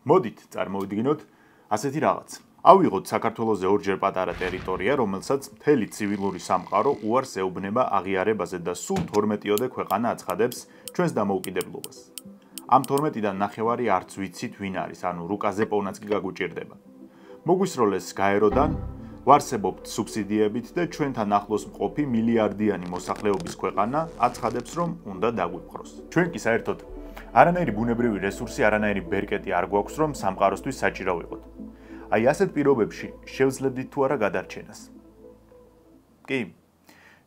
მოდით წარმოვიდგინოთ ასეთი რაღაც. ავიღოთ საქართველოზე ორჯერ პატარა ტერიტორია, რომელსაც მთელი ცივილური სამყარო უარს ეუბნება აღიარებაზე და სულ 12-ოდე ქვეყანა აცხადებს ჩვენს დამოუკიდებლობას. ამ 12-დან ნახევარი არც ვიცით ვინ არის, ანუ რუკაზე პოვნაც კი გაგუჭირდება. მოგვისროლეს გაეროდან ვარსებობთ სუბსიდიებით და ჩვენთან ახლოს მყოფი მილიარდიანი მოსახლეობის ქვეყანა აცხადებს, რომ უნდა დაგვიპყროს. ჩვენ კი საერთოდ არანაირი ბუნებრივი რესურსი, არანაირი ბერკეტი არ გვაქვს, რომ სამყაროსთვის საჭირო ვიყოთ. აი ასეთ პირობებში შევძლებდით თუ არა გადარჩენას? კი,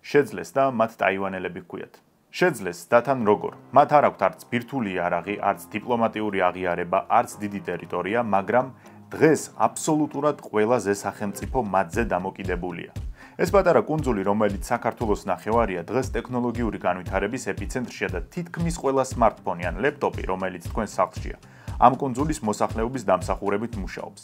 შეძლეს და მათ ტაივანელები ჰქვიათ. შეძლეს და თან როგორ? მათ არ აქვთ არც ბირთვული იარაღი, არც დიპლომატიური აღიარება, არც დიდი ტერიტორია, მაგრამ დღეს აბსოლუტურად ყველაზე სახელმწიფო მათზე დამოკიდებულია. ეს პატარა კუნძული, რომელიც საქართველოს ნახევარია, დღეს ტექნოლოგიური განვითარების ეპიცენტრშია და თითქმის ყველა სმარტფონი ან ლეპტოპი, რომელიც თქვენ სახლშია, ამ კუნძულის მოსახლეობის დამსახურებით მუშაობს.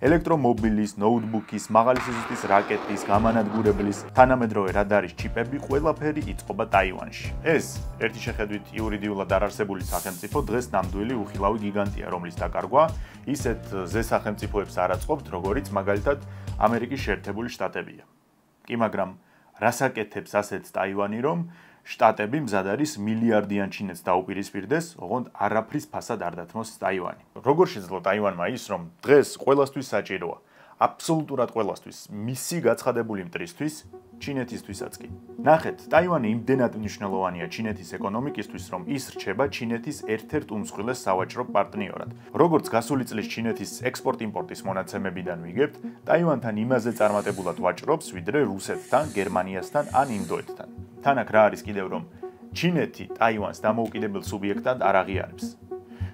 ელექტრომობილის, ნოუთბუქის, მაღალი სიზუსტის რაკეტის, გამანადგურებლის, თანამედროვე რადარის ჩიპები ყველაფერი იწყობა ტაივანში. ეს ერთი შეხედვით იურიდიულად არ არსებული სახელმწიფო დღეს ნამდვილი უხილავი გიგანტია, რომლის დაკარგვა ისეთ ზესახელმწიფოებს არ აწყობთ, როგორიც მაგალითად ამერიკის შეერთებული შტატებია. კი, მაგრამ რას აკეთებს ასეთ ტაივანი, რომ შტატები მზად არის მილიარდიან ჩინეთს დაუპირისპირდეს, ოღონდ არაფრის ფასად არ დათმოს ტაივანი. როგორ შეძლო ტაივანმა ის, რომ დღეს ყველასთვის საჭიროა, აბსოლუტურად ყველასთვის, მისი გაცხადებული მტრისთვის, ჩინეთისთვისაც კი. ნახეთ, ტაივანი იმდენად მნიშვნელოვანია ჩინეთის ეკონომიკისთვის, რომ ის რჩება ჩინეთის ერთ-ერთ უმსხვილეს სავაჭრო პარტნიორად. როგორც გასული წლის ჩინეთის ექსპორტ-იმპორტის მონაცემებიდან ვიგებთ, ტაივანთან იმაზე წარმატებულად ვაჭრობს, ვიდრე რუსეთთან, გერმანიასთან ან ინდოეთთან. თან აქ რა არის კიდევ, რომ ჩინეთი ტაივანს დამოუკიდებელ სუბიექტად არ აღიარებს.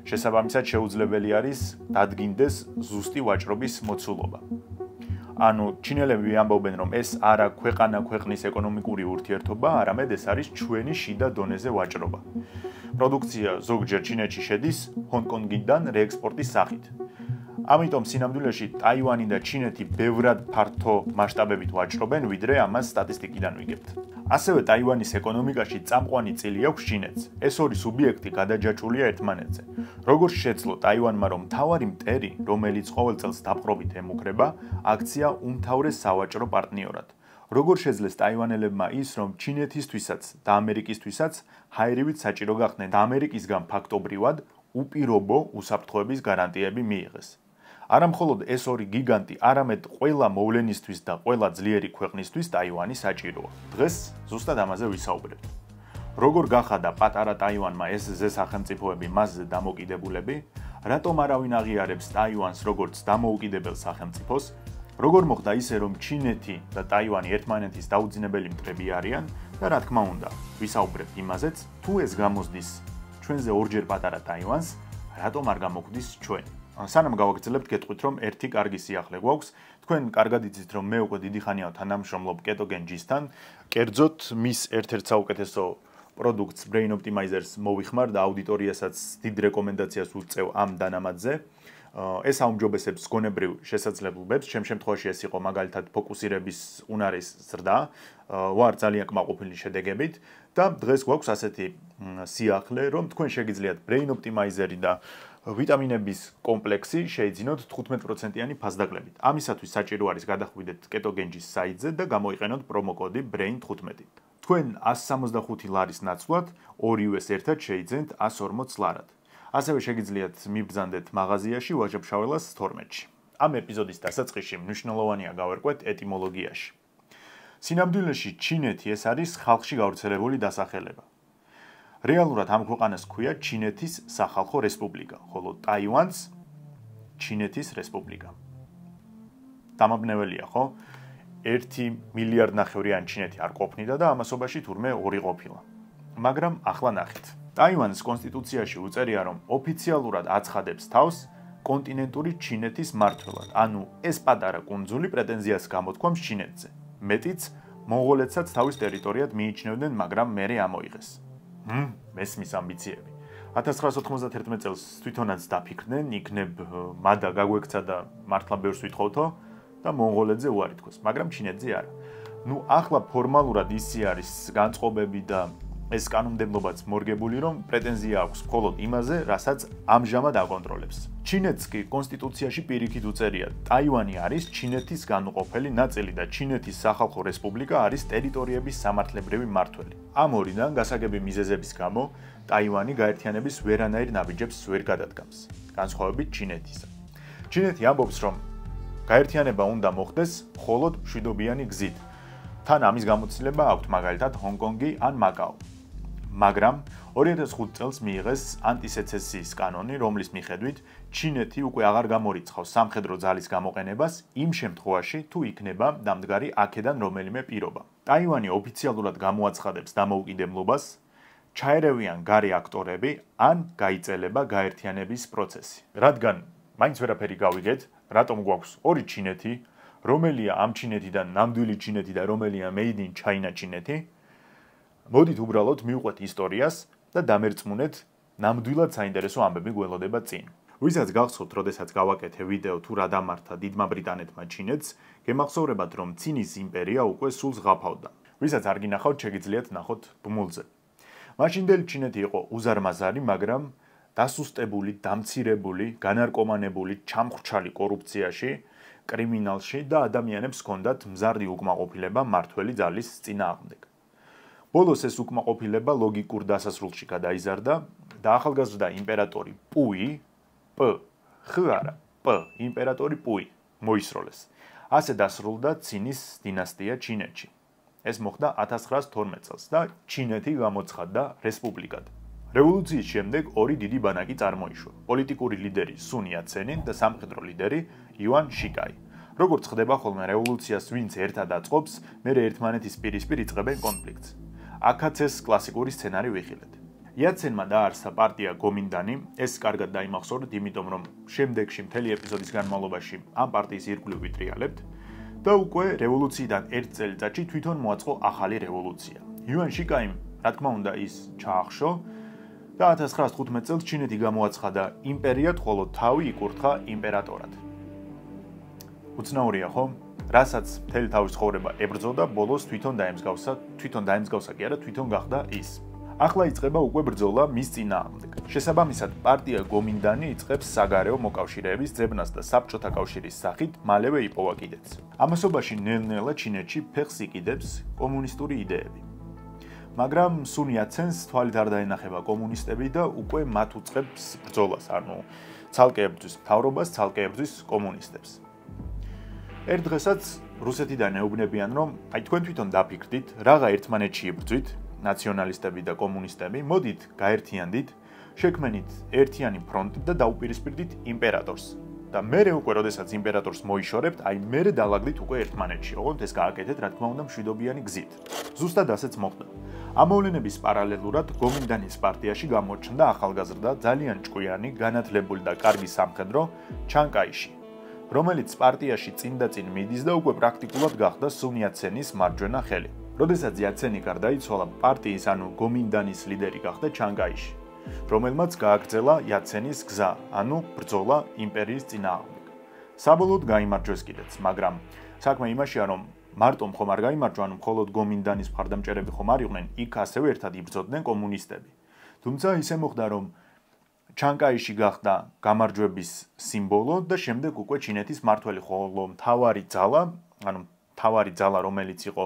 შესაბამისად შეუძლებელი არის დადგინდეს ზუსტი ვაჭრობის მოცულობა. ანუ ჩინელები ამბობენ, რომ ეს არა ქვეყანა-ქვეყნის ეკონომიკური ურთიერთობა, არამედ ეს არის ჩვენი შიდა დონეზე ვაჭრობა. პროდუქცია ზოგჯერ ჩინეთში შედის ჰონკონგიდან რეექსპორტის სახით. ამიტომ სინამდვილეში ტაივანი და ჩინეთი ბევრად ფართო მასშტაბებით ვაჭრობენ, ვიდრე ამას სტატისტიკიდან ვიგებთ. ასევე ტაივანის ეკონომიკაში წამყვანი წილი აქვს ჩინეთს. ეს ორი სუბიექტი გადაჯაჭვულია ერთმანეთზე. როგორც შეძლო ტაივანმა, რომ მთავარი მტერი, რომელიც ყოველ წელს დაპყრობით ემუქრება, აქცია უმთავრეს სავაჭრო პარტნიორად. როგორ შეძლეს ტაივანელებმა ის, რომ ჩინეთისთვისაც და ამერიკისთვისაც ჰაერივით საჭირო გახდნენ და ამერიკისგან ფაქტობრივად უპირობო უსაფრთხოების გარანტიები მიიღეს. არა მხოლოდ ეს ორი გიგანტი, არამედ ყველა მოვლენისთვის და ყველა ძლიერი ქვეყნისთვის ტაივანი საჭიროა. დღეს ზუსტად ამაზე ვისაუბრებთ. როგორ გახადა პატარა ტაივანმა ეს ზესახელმწიფოები მასზე დამოკიდებულები? რატომ არავინ აღიარებს ტაივანს როგორც დამოუკიდებელ სახელმწიფოს? როგორ მოხდა ისე, რომ ჩინეთი და ტაივანი ერთმანეთის დაუძინებელი მტრები არიან და რა თქმა უნდა, ვისაუბრებთ იმაზეც, თუ ეს გამოსდის ჩვენზე ორჯერ პატარა ტაივანს, რატომ არ გამოგვდის ჩვენ? სანამ გავაგრძელებთ, გეტყვით, რომ ერთი კარგი სიახლე გვაქვს. თქვენ კარგად იცით, რომ მე უკვე დიდი ხანია თანამშრომლობ Ketogen G-თან. კერძოდ, მის ერთ-ერთ საუკეთესო პროდუქტს Brain Optimizer-ს მოვიხმარ და აუდიტორიასაც დიდ რეკომენდაციას ვუწევ ამ დანამატზე. ეს აუმჯობესებს გონებრივ შესაძლებლობებს, ჩემ შემთხვევაში ეს იყო მაგალითად ფოკუსირების უნარის ზრდა, ვარ ძალიან კმაყოფილი შედეგებით და დღეს გვაქვს ასეთი სიახლე, რომ თქვენ შეგიძლიათ Brain Optimizer-ი და ვიტამინების კომპლექსი შეიძინოთ 15%-იანი ფასდაკლებით. ამისათვის საჭირო არის გადახვიდეთ Ketogen G-ის საიტზე და გამოიყენოთ პრომოკოდი BRAIN15. თქვენ 165 ლარის ნაცვლად ორივეს ერთად შეიძენთ 140 ლარად. ასევე შეგიძლიათ მიბრძანდეთ მაღაზიაში ვაჟა-ფშაველას 12-ში. ამ ეპიზოდის დასაწყისში მნიშვნელოვანია გავერკვეთ ეტიმოლოგიაში. სინამდვილეში ჩინეთი ეს არის ხალხში გავრცელებული დასახელება. რეალურად ამ ქვეყანას ჰქვია ჩინეთის სახალხო რესპუბლიკა, ხოლო ტაივანს ჩინეთის რესპუბლიკა. დამაბნეველია, ხო? 1 მილიარდ ნახევრიანი ჩინეთი არ ყოფნიდა და ამასობაში თურმე 2 ყოფილა. მაგრამ ახლა ნახეთ. ტაივანის კონსტიტუციაში უწერია, რომ ოფიციალურად აცხადებს თავს კონტინენტური ჩინეთის მმართველად. ანუ ეს პატარა კუნძული პრეტენზიას გამოთქვამს ჩინეთზე. მეტიც მონღოლეთსაც თავის ტერიტორიად მიიჩნევდნენ, მაგრამ მერე ამოიღეს. მესმის ამბიციები. 1991 წელს თვითონაც დაფიქრდნენ, იქნებ მადა გაგვექცა და მართლა ბევრს ვითხოვთო და მონღოლეთზე უარი თქვეს, მაგრამ ჩინეთზე არა. ახლა ფორმალურად ისი არის განწყობები და ეს კანონმდებლობაც მორგებული, რომ პრეტენზია აქვს მხოლოდ იმაზე, რასაც ამჟამად აკონტროლებს. ჩინეთს კი კონსტიტუციაში პირიქით უწერია, ტაივანი არის ჩინეთის განუყოფელი ნაწილი და ჩინეთის სახალხო რესპუბლიკა არის ტერიტორიების სამართლებრივი მმართველი. ამ ორიდან გასაგები მიზეზების გამო ტაივანი გაერთიანების ვერანაირ ნაბიჯებს ვერ გადადგამს, განსხვავებით ჩინეთისა. ჩინეთი ამბობს, რომ გაერთიანება უნდა მოხდეს მხოლოდ მშვიდობიანი გზით. თან ამის გამოცდილება აქვთ მაგალითად ჰონკონგი ან მაკაო. მაგრამ 2005 წელს მიიღეს ანტისეცესიის კანონი, რომლის მიხედვით ჩინეთი უკვე აღარ გამორიცხავს სამხედრო ძალის გამოყენებას იმ შემთხვევაში, თუ იქნება დამდგარი აქედან რომელიმე პირობა. ტაივანი ოფიციალურად გამოაცხადებს დამოუკიდებლობას, ჩაერევიან გარე აქტორები ან გაიწელება გაერთიანების პროცესი. რადგან მაინც ვერაფერი გავიგეთ, რატომ გვაქვს ორი ჩინეთი, რომელია ამ ჩინეთიდან ნამდვილი ჩინეთი და რომელია made in China ჩინეთი, მოდით უბრალოდ მივყვეთ ისტორიას და დამერწმუნეთ ნამდვილად საინტერესო ამბები გველოდება წინ. ვისაც გახსოვთ, როდესაც გავაკეთე ვიდეო თუ რა დამართა დიდმა ბრიტანეთმა ჩინეთს, გემახსოვრებათ, რომ ცინის იმპერია უკვე სულ ზღაფავდა. ვისაც არ გინახავთ, შეგიძლიათ ნახოთ ბმულზე. მაშინდელი ჩინეთი იყო უზარმაზარი, მაგრამ დასუსტებული, დამცირებული, განარკომანებული, ჩამხრჩალი კორუფციაში, კრიმინალში და ადამიანებს ჰქონდათ მზარდი უკმაყოფილება მმართველი ძალის წინააღმდეგ. ბოლოს ეს უკმაყოფილება ლოგიკურ დასასრულში გადაიზარდა და ახალგაზრდა იმპერატორი პუი, იმპერატორი პუი მოისროლეს. ასე დასრულდა ცინის დინასტია ჩინეთში. ეს მოხდა 1912 წელს და ჩინეთი გამოცხადდა რესპუბლიკად. რევოლუციის შემდეგ ორი დიდი ბანაკი წარმოიშვა. პოლიტიკური ლიდერი სუნ იაცენი და სამხედრო ლიდერი იუან შიკაი. როგორც ხდება ხოლმე რევოლუციას ვინც ერთად აწყობს, მერე ერთმანეთის პირისპირ იწყებენ კონფლიქტს. აქაც ეს კლასიკური სცენარი ვიხილეთ. იაცენმა დაარსა პარტია გომინდანი, ეს კარგად დაიმახსოვრეთ, იმიტომ რომ შემდეგში მთელი ეპიზოდის განმავლობაში ამ პარტიის ირგვლივ ვიტრიალებთ და უკვე რევოლუციიდან ერთ წელიწადში თვითონ მოაწყო ახალი რევოლუცია. იუან შიკაიმ, რა თქმა უნდა, ის ჩაახშო და 1915 წელს ჩინეთი გამოაცხადა იმპერიად, ხოლო თავი იკურთხა იმპერატორად. უცნაურია, ხო? რასაც მთელი თავის ცხოვრება ებრძოდა, ბოლოს თვითონ დაემსგავსა კი არა, თვითონ გახდა ის. ახლა იწყება უკვე ბრძოლა მის წინააღმდეგ. შესაბამისად, პარტია გომინდანი იწყებს საგარეო მოკავშირეების ძებნას და საბჭოთა კავშირის სახით მალევე იპოვა კიდეც. ამასობაში ნელ-ნელა ჩინეთში ფეხს იკიდებს კომუნისტური იდეები. მაგრამ სუნ იაცენს თვალით არ დაენახება კომუნისტები და უკვე მათ უწყებს ბრძოლას, ანუ ცალკე ებრძვის მთავრობას, ცალკე ებრძვის კომუნისტებს. ერთ დღესაც რუსეთიდან ეუბნებიან, რომ აი თქვენ თვითონ დაფიქრდით, რაღა ერთმანეთში იბრძვით, ნაციონალისტები და კომუნისტები, მოდით გაერთიანდით, შექმენით ერთიანი ფრონტი და დაუპირისპირდით იმპერატორს. და მერე უკვე როდესაც იმპერატორს მოიშორებთ, აი მერე დალაგდით უკვე ერთმანეთში, ოღონდ ეს გააკეთეთ, რა თქმა უნდა, მშვიდობიანი გზით. ზუსტად ასეც მოხდა. ამ მოვლენების პარალელურად გომინდანის პარტიაში გამოჩნდა ახალგაზრდა, ძალიან ჭკვიანი, განათლებული და კარგი სამხედრო ჩანკაიში, რომელიც პარტიაში წინ და წინ მიდის და უკვე პრაქტიკულად გახდა სუნ იაცენის მარჯვენა ხელი. როდესაც იაცენი გარდაიცვალა, პარტიის ანუ გომინდანის ლიდერი გახდა ჩანკაიში, რომელმაც გააგრძელა იაცენის გზა, ანუ ბრძოლა იმპერიის წინააღმდეგ. საბოლოოდ გაიმარჯვეს კიდეც, მაგრამ საქმე იმაშია, რომ მარტომ ხომ არ გაიმარჯვა, ანუ მხოლოდ გომინდანის მხარდამჭერები ხომ არ იყვნენ, იქ ასევე ერთად იბრძოდნენ კომუნისტები. თუმცა ისე მოხდა, რომ ჩანკაიში გახდა გამარჯვების სიმბოლო და შემდეგ უკვე ჩინეთის მმართველი, ხოლო მთავარი ძალა, რომელიც იყო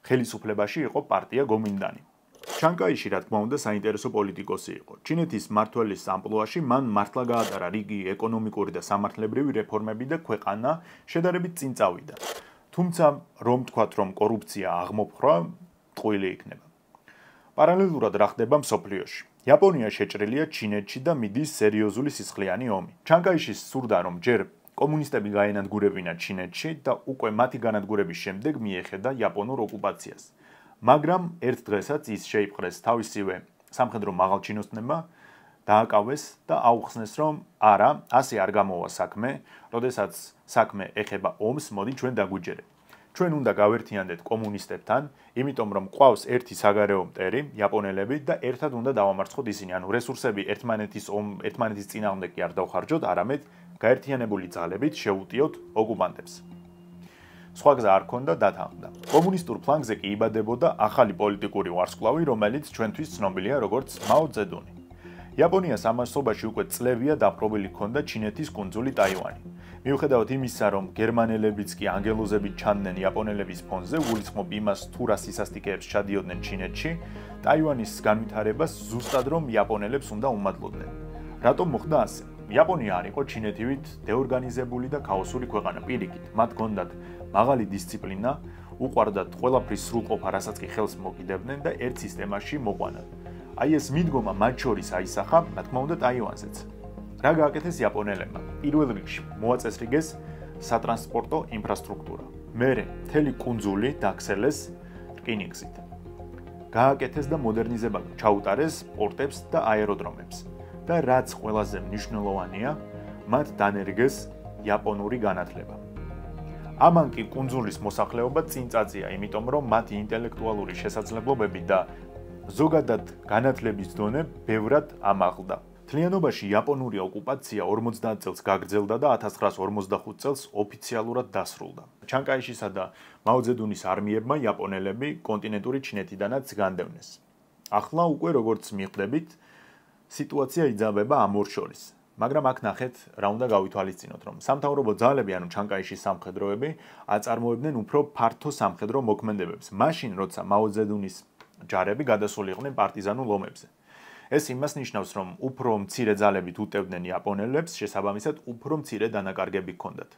ხელისუფლებაში, იყო პარტია გომინდანი. ჩანკაიში, რა თქმა უნდა, საინტერესო პოლიტიკოსი იყო. ჩინეთის მმართველის ამპლუაში მან მართლა გაატარა რიგი ეკონომიკური და სამართლებრივი რეფორმები და ქვეყანა შედარებით წინ წავიდა. თუმცა, რომ თქვათ, რომ კორუფცია აღმოფხვრა, ტყუილი იქნება. პარალელურად რა ხდება მსოფლიოში? იაპონია შეჭრილია ჩინეთში და მიდის სერიოზული სისხლიანი ომი. ჩანკაიში სურდა, რომ ჯერ კომუნისტები გაენადგურებინა ჩინეთში და უკვე მათი განადგურების შემდეგ მიეხედა იაპონურ ოკუპაციას. მაგრამ ერთ დღესაც ის შეიპყრეს თავისივე სამხედრო მაღალჩინოსნებმა, დააკავეს და აუხსნეს, რომ არა, ასე არ გამოვა საქმე, როდესაც საქმე ეხება ომს, მოდი ჩვენ დაგვიჯერებთ. ჩვენ უნდა გავერთიანდეთ კომუნისტებთან, იმიტომ რომ ყავს ერთი საგარეო მტერი, იაპონელები და ერთად უნდა დავამარცხოთ ისინი, ანუ რესურსები ერთმანეთის წინააღმდეგ კი არ დავხარჯოთ, არამედ გაერთიანებული ძალებით შევუტიოთ ოკუპანტებს. სხვა გზა არ ჰქონდა დათანხმდა. კომუნისტურ ფლანგზე კი იბადებოდა ახალი პოლიტიკური ვარსკვლავი, რომელიც ჩვენთვის ცნობილია როგორც მაო ძედუნი. იაპონიას ამასობაში უკვე წლებია დაპყრობილი ჰქონდა ჩინეთის კუნძული ტაივანი. მიუხედავად იმისა, რომ გერმანელებიც კი ანგელოზებით ჩანდნენ იაპონელების ფონზე, გულისხმობ იმას, თუ რა სისასტიკეებს ჩადიოდნენ ჩინეთში, ტაივანის განვითარებას ზუსტად რომ იაპონელებს უნდა უმადლოდნენ. რატომ მოხდა ასე? იაპონია არ იყო ჩინეთივით დეორგანიზებული და ქაოსური ქვეყანა. პირიქით, მათ ჰქონდათ მაღალი დისციპლინა, უყვარდათ ყველაფრის სრულყოფა, რასაც კი ხელს მოკიდებდნენ და ერთ სისტემაში მოყვანან. აი ეს მიდგომა მათ შორის აისახა, რა თქმა უნდა, ტაივანზეც. რა გააკეთეს იაპონელებმა? პირველ რიგში მოაწესრიგეს სატრანსპორტო ინფრასტრუქტურა. მერე მთელი კუნძული დაქსელეს რკინიგზით. გააკეთეს და მოდერნიზება ჩაუტარეს პორტებს და აეროდრომებს. და რაც ყველაზე მნიშვნელოვანია, მათ დანერგეს იაპონური განათლება. ამან კი კუნძულის მოსახლეობა წინ წაწია, იმიტომ რომ მათი ინტელექტუალური შესაძლებლობები და ზოგადად განათლების დონე ბევრად ამაღლდა. მთლიანობაში იაპონური ოკუპაცია 50 წელს გაგრძელდა და 1945 წელს ოფიციალურად დასრულდა. ჩანკაიშისა და მაო ძედუნის არმიებმა იაპონელები კონტინენტური ჩინეთიდანაც განდევნეს. ახლა უკვე როგორც მიხვდებით, სიტუაცია იძაბება ამ ორ შორის. მაგრამ აქ ნახეთ, რა უნდა გავითვალისწინოთ, რომ სამთავრობო ძალები, ანუ ჩანკაიშის სამხედროები, აწარმოებდნენ უფრო ფართო სამხედრო მოქმედებებს, მაშინ როცა მაო ძედუნის ჯარები გადასული იყვნენ პარტიზანულ ომებზე. ეს იმას ნიშნავს, რომ უფრო მცირე ძალებით უტევდნენ იაპონელებს, შესაბამისად, უფრო მცირე დანაკარგები ჰქონდათ.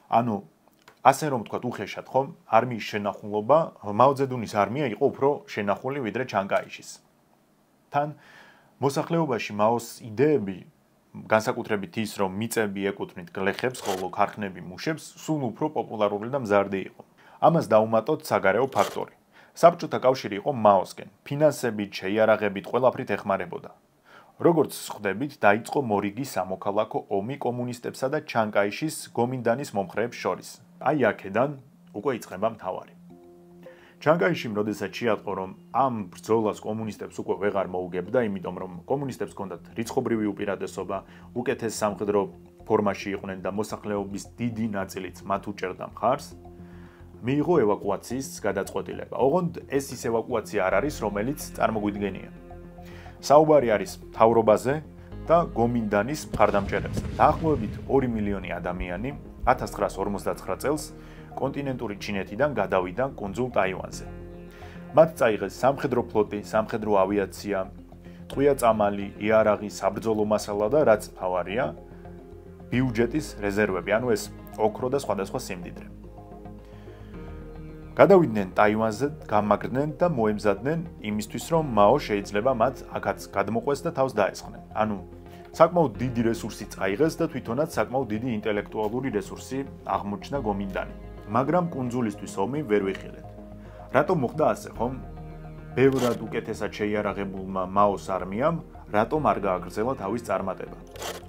ანუ ასე რომ ვთქვათ, უხეშად ხომ, არმიის შენახულობა, მაო ძედუნის არმია იყო უფრო შენახული ვიდრე ჩანკაიშის. თან მოსახლეობაში მაოს იდეები, განსაკუთრებით ის, რომ მიწები ეკუთვნით გლეხებს, ხოლო ქარხნები მუშებს, სულ უფრო პოპულარული და მზარდი იყო. ამას დაუმატოთ საგარეო ფაქტორი. საბჭოთა კავშირი იყო მაოსკენ, ფინანსებით, შეიარაღებით, ყველაფრით ეხმარებოდა. როგორც ხვდებით, დაიწყო მორიგი სამოქალაქო ომი კომუნისტებსა და ჩანკაიშის გომინდანის მომხრეებს შორის. აი აქედან უკვე იწყება მთავარი. ჩანკაიშიმ როდესაც შეატყო, რომ ამ ბრძოლას კომუნისტებს უკვე ვეღარ მოუგებდა, იმიტომ რომ კომუნისტებს ჰქონდათ რიცხობრივი უპირატესობა, უკეთეს სამხედრო ფორმაში იყვნენ და მოსახლეობის დიდი ნაწილიც მათ უჭერდა მხარს, მიიღო ევაკუაციის გადაწყვეტილება. ოღონდ ეს ის ევაკუაცია არ არის, რომელიც წარმოგვიდგენია. საუბარი არის მთავრობაზე და გომინდანის მხარდამჭერებზე. დაახლოებით 2 მილიონი ადამიანი 1959 წელს კონტინენტური ჩინეთიდან გადავიდა კუნძულ ტაივანზე. მათ წაიღეს სამხედრო ფლოტი, სამხედრო ავიაცია, ტყვია-წამალი, იარაღი, საბრძოლო მასალა და რაც მთავარია, ბიუჯეტის რეზერვები, ანუ ეს ოქრო და სხვადასხვა სიმდიდრე. გადავიდნენ ტაივანზე, გამაგრდნენ და მოემზადნენ იმისთვის, რომ მაო შეიძლება მათ აქაც გადმოყვეს და თავს დაესხნენ. ანუ საკმაოდ დიდი რესურსი წაიღეს და თვითონაც საკმაოდ დიდი ინტელექტუალური რესურსი აღმოჩნდა გომინდანი. მაგრამ კუნძულისთვის ომი ვერ ვიხილეთ. რატომ მოხდა ასე, ხომ? ბევრად უკეთესად შეიარაღებულმა მაოს არმიამ რატომ არ გააგრძელა თავის წარმატება?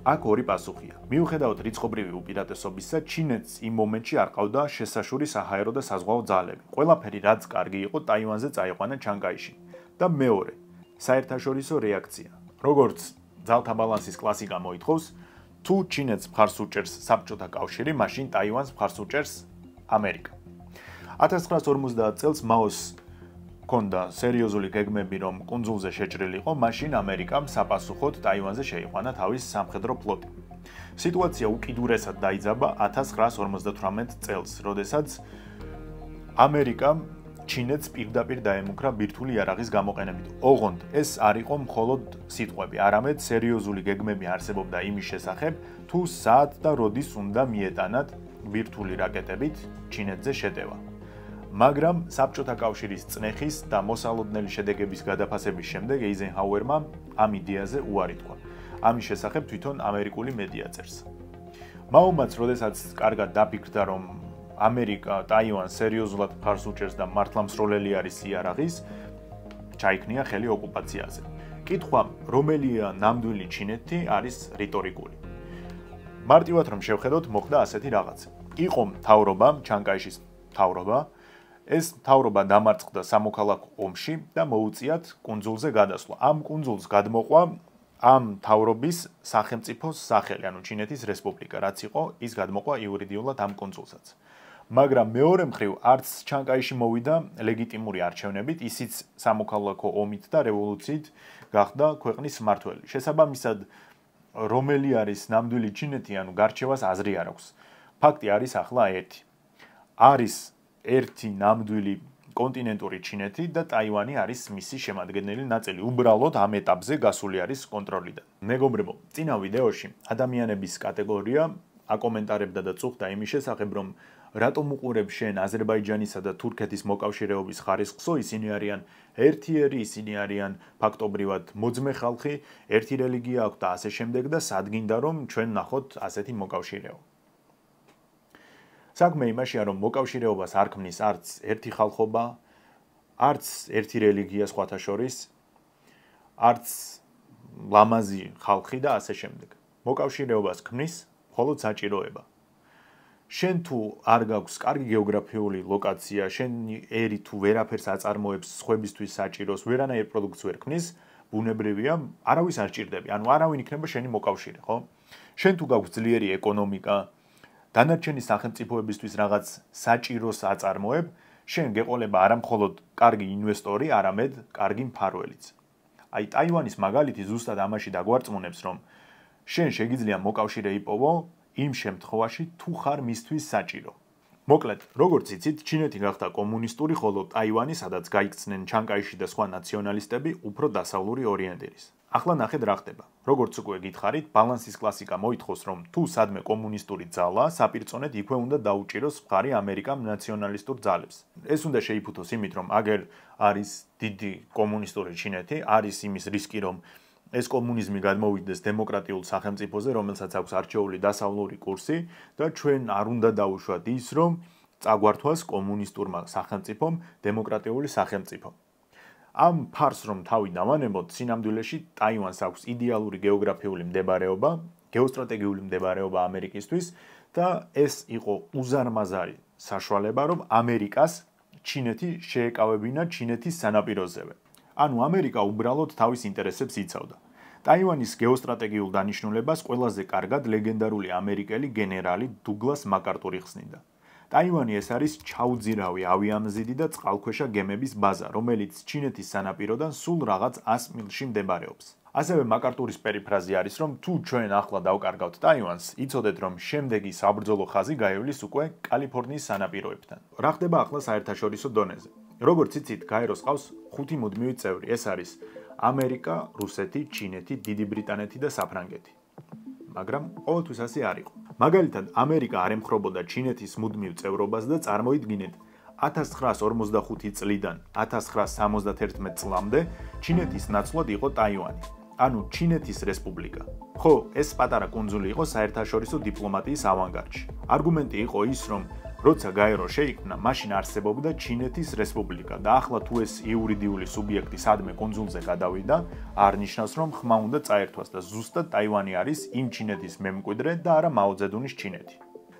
აქ ორი პასუხია. მიუხედავად რიცხობრივი უპირატესობისა, ჩინეთს იმ მომენტში არ ყავდა შესაშური საჰაერო და საზღვაო ძალები. ყველაფერი რაც კარგი იყო, ტაივანზე წაიყვანა ჩანკაიში. და მეორე, საერთაშორისო რეაქცია. როგორც ძალთა ბალანსის კლასიკა მოითხოვს, თუ ჩინეთს მხარს უჭერს საბჭოთა კავშირი, მაშინ ტაივანს მხარს უჭერს ამერიკა. 1950 წელს მაოს ჰქონდა სერიოზული გეგმები, რომ კუნძულზე შეჭრილიყო, მაშინ ამერიკამ საპასუხოდ ტაივანზე შეიყვანა თავის სამხედრო ფლოტი. სიტუაცია უკიდურესად დაიძაბა 1958 წელს, როდესაც ამერიკამ ჩინეთს პირდაპირ დაემუქრა ბირთვული იარაღის გამოყენებით. ოღონდ ეს არ იყო მხოლოდ სიტყვები, არამედ სერიოზული გეგმები არსებობდა იმის შესახებ, თუ სად და როდის უნდა მიეტანათ ბირთვული რაკეტებით ჩინეთზე შეტევა. მაგრამ საბჭოთა კავშირის წნეხის და მოსალოდნელი შედეგების გადაფასების შემდეგ ეიზენჰაუერმა ამ იდეაზე უარი თქვა. ამის შესახებ თვითონ ამერიკული მედია წერს. მაომაც, როდესაც კარგად დაფიქრდა, რომ ამერიკა ტაივანს სერიოზულად მხარს უჭერს და მართლამსროლელი არის იარაღის, ჩაიქნია ხელი ოკუპაციაზე. კითხვა, რომელია ნამდვილი ჩინეთი, არის რიტორიკული. მარტივად რომ შევხედოთ, მოხდა ასეთი რაღაც. იყო მთავრობა, ჩანკაიშის მთავრობა, ეს მთავრობა დამარცხდა სამოქალაქო ომში და მოუწიათ კუნძულზე გადასვლა. ამ კუნძულს გადმოყვა ამ მთავრობის სახელმწიფოს სახელი, ანუ ჩინეთის რესპუბლიკა, რაც იყო, ის გადმოყვა იურიდიულად ამ კუნძულსაც. მაგრამ მეორე მხრივ არც ჩანკაიში მოვიდა ლეგიტიმური არჩევნებით, ისიც სამოქალაქო ომით და რევოლუციით გახდა ქვეყნის მმართველი. შესაბამისად, რომელი არის ნამდვილი ჩინეთი, ანუ გარჩევას აზრი არ აქვს. ფაქტი არის ახლა ერთი. არის ერთი ნამდვილი კონტინენტური ჩინეთი და ტაივანი არის მისი შემადგენელი ნაწილი. უბრალოდ ამ ეტაპზე გასული არის კონტროლიდან. მეგობრებო, წინა ვიდეოში ადამიანების კატეგორია აკომენტარებდა და წუხდა იმის შესახებ, რომ რატომ უყურებ შენ აზერბაიჯანისა და თურქეთის მოკავშირეობის ხარისხსო, ისინი არიან ერთიერი, ისინი არიან ფაქტობრივად მოძმე ხალხი, ერთი რელიგია აქვს და ასე შემდეგ და სადგინდა რომ ჩვენ ნახოთ ასეთი მოკავშირეობა. საქმე იმაშია, რომ მოკავშირეობას არ ქმნის არც ერთი ხალხობა, არც ერთი რელიგია სხვათა შორის, არც ლამაზი ხალხი და ასე შემდეგ. მოკავშირეობას ქმნის მხოლოდ საჭიროება. შენ თუ არ გაქვს კარგი გეოგრაფიული ლოკაცია, შენი ერი თუ ვერაფერს აწარმოებს სხვებისთვის საჭიროს, ვერანაირ პროდუქტს ვერ ქმნის, ბუნებრივია, არავის არ ჭირდები, ანუ არავინ იქნება შენი მოკავშირე, ხო? შენ თუ გაქვს ძლიერი ეკონომიკა, დანარჩენი სახელმწიფოებისთვის რაღაც საჭიროს აწარმოებ, შენ გეყოლება არა მხოლოდ კარგი ინვესტორი, არამედ კარგი მფარველიც. აი ტაივანის მაგალითი ზუსტად ამაში დაგვარწმუნებს, რომ შენ შეგიძლია მოკავშირე იპოვო იმ შემთხვევაში, თუ ხარ მისთვის საჭირო. მოკლედ, როგორც იცით, ჩინეთი გახდა კომუნისტური, ხოლო ტაივანი, სადაც გაიქცნენ ჩანკაიში და სხვა ნაციონალისტები, უფრო დასავლური ორიენტირის. ახლა ნახეთ რა ხდება. როგორც უკვე გითხარით, ბალანსის კლასიკა მოითხოვს, რომ თუ სადმე კომუნისტური ძალა, საპირწონედ იქვე უნდა დაუჭიროს მხარი ამერიკამ ნაციონალისტურ ძალებს. ეს უნდა შეიფუთოს იმით, რომ აგერ არის დიდი კომუნისტური ჩინეთი, არის იმის რისკი, რომ ეს კომუნიზმი გადმოვიდეს დემოკრატიულ სახელმწიფოზე, რომელსაც აქვს არჩეული დასავლური კურსი და ჩვენ არ უნდა დაუშვათ ის, რომ წაგვართვას კომუნისტურმა სახელმწიფომ დემოკრატიული სახელმწიფო. ამ ფარს რომ თავი დავანებოთ, სინამდვილეში ტაივანს აქვს იდეალური გეოგრაფიული მდებარეობა, გეოსტრატეგიული მდებარეობა ამერიკისთვის და ეს იყო უზარმაზარი საშუალება, რომ ამერიკას ჩინეთი შეეკავებინა ჩინეთის სანაპიროზევე. ანუ ამერიკა უბრალოდ თავის ინტერესებს იცავდა. ტაივანის გეოსტრატეგიულ დანიშნულებას ყველაზე კარგად ლეგენდარული ამერიკელი გენერალი დუგლას მაკარტური ხსნიდა. ტაივანი ეს არის ჩაუძირავი ავიამზიდი და წყალქვეშა გემების ბაზა, რომელიც ჩინეთის სანაპიროდან სულ რაღაც 100 მილში მდებარეობს. ასევე მაკარტურის პერიფრაზი არის, რომ თუ ჩვენ ახლა დავკარგავთ ტაივანს, იცოდეთ, რომ შემდეგი საბრძოლო ხაზი გაივლის უკვე კალიფორნიის სანაპიროებთან. რა ხდება ახლა საერთაშორისო დონეზე? როგორც იცით, გაეროს ყავს 5 მუდმივი წევრი. ეს არის ამერიკა, რუსეთი, ჩინეთი, დიდი ბრიტანეთი და საფრანგეთი. მაგრამ ყოველთვის ასე არ იყო. მაგალითად, ამერიკა არ ემხრობოდა ჩინეთის მუდმივ წევრობას და წარმოიდგინეთ, 1945 წლიდან 1971 წლამდე ჩინეთის ნაცვლად იყო ტაივანი, ანუ ჩინეთის რესპუბლიკა. ხო, ეს პატარა კუნძული იყო საერთაშორისო დიპლომატიის ავანგარდში. არგუმენტი იყო ის, რომ როცა გაერო შეიქმნა, მაშინ არსებობდა ჩინეთის რესპუბლიკა და ახლა თუ ეს იურიდიული სუბიექტი სადმე კუნძულზე გადავიდა, არ ნიშნავს, რომ ხმა უნდა წაერთვას და ზუსტად ტაივანი არის იმ ჩინეთის მემკვიდრე და არა მაოძედუნის ჩინეთი.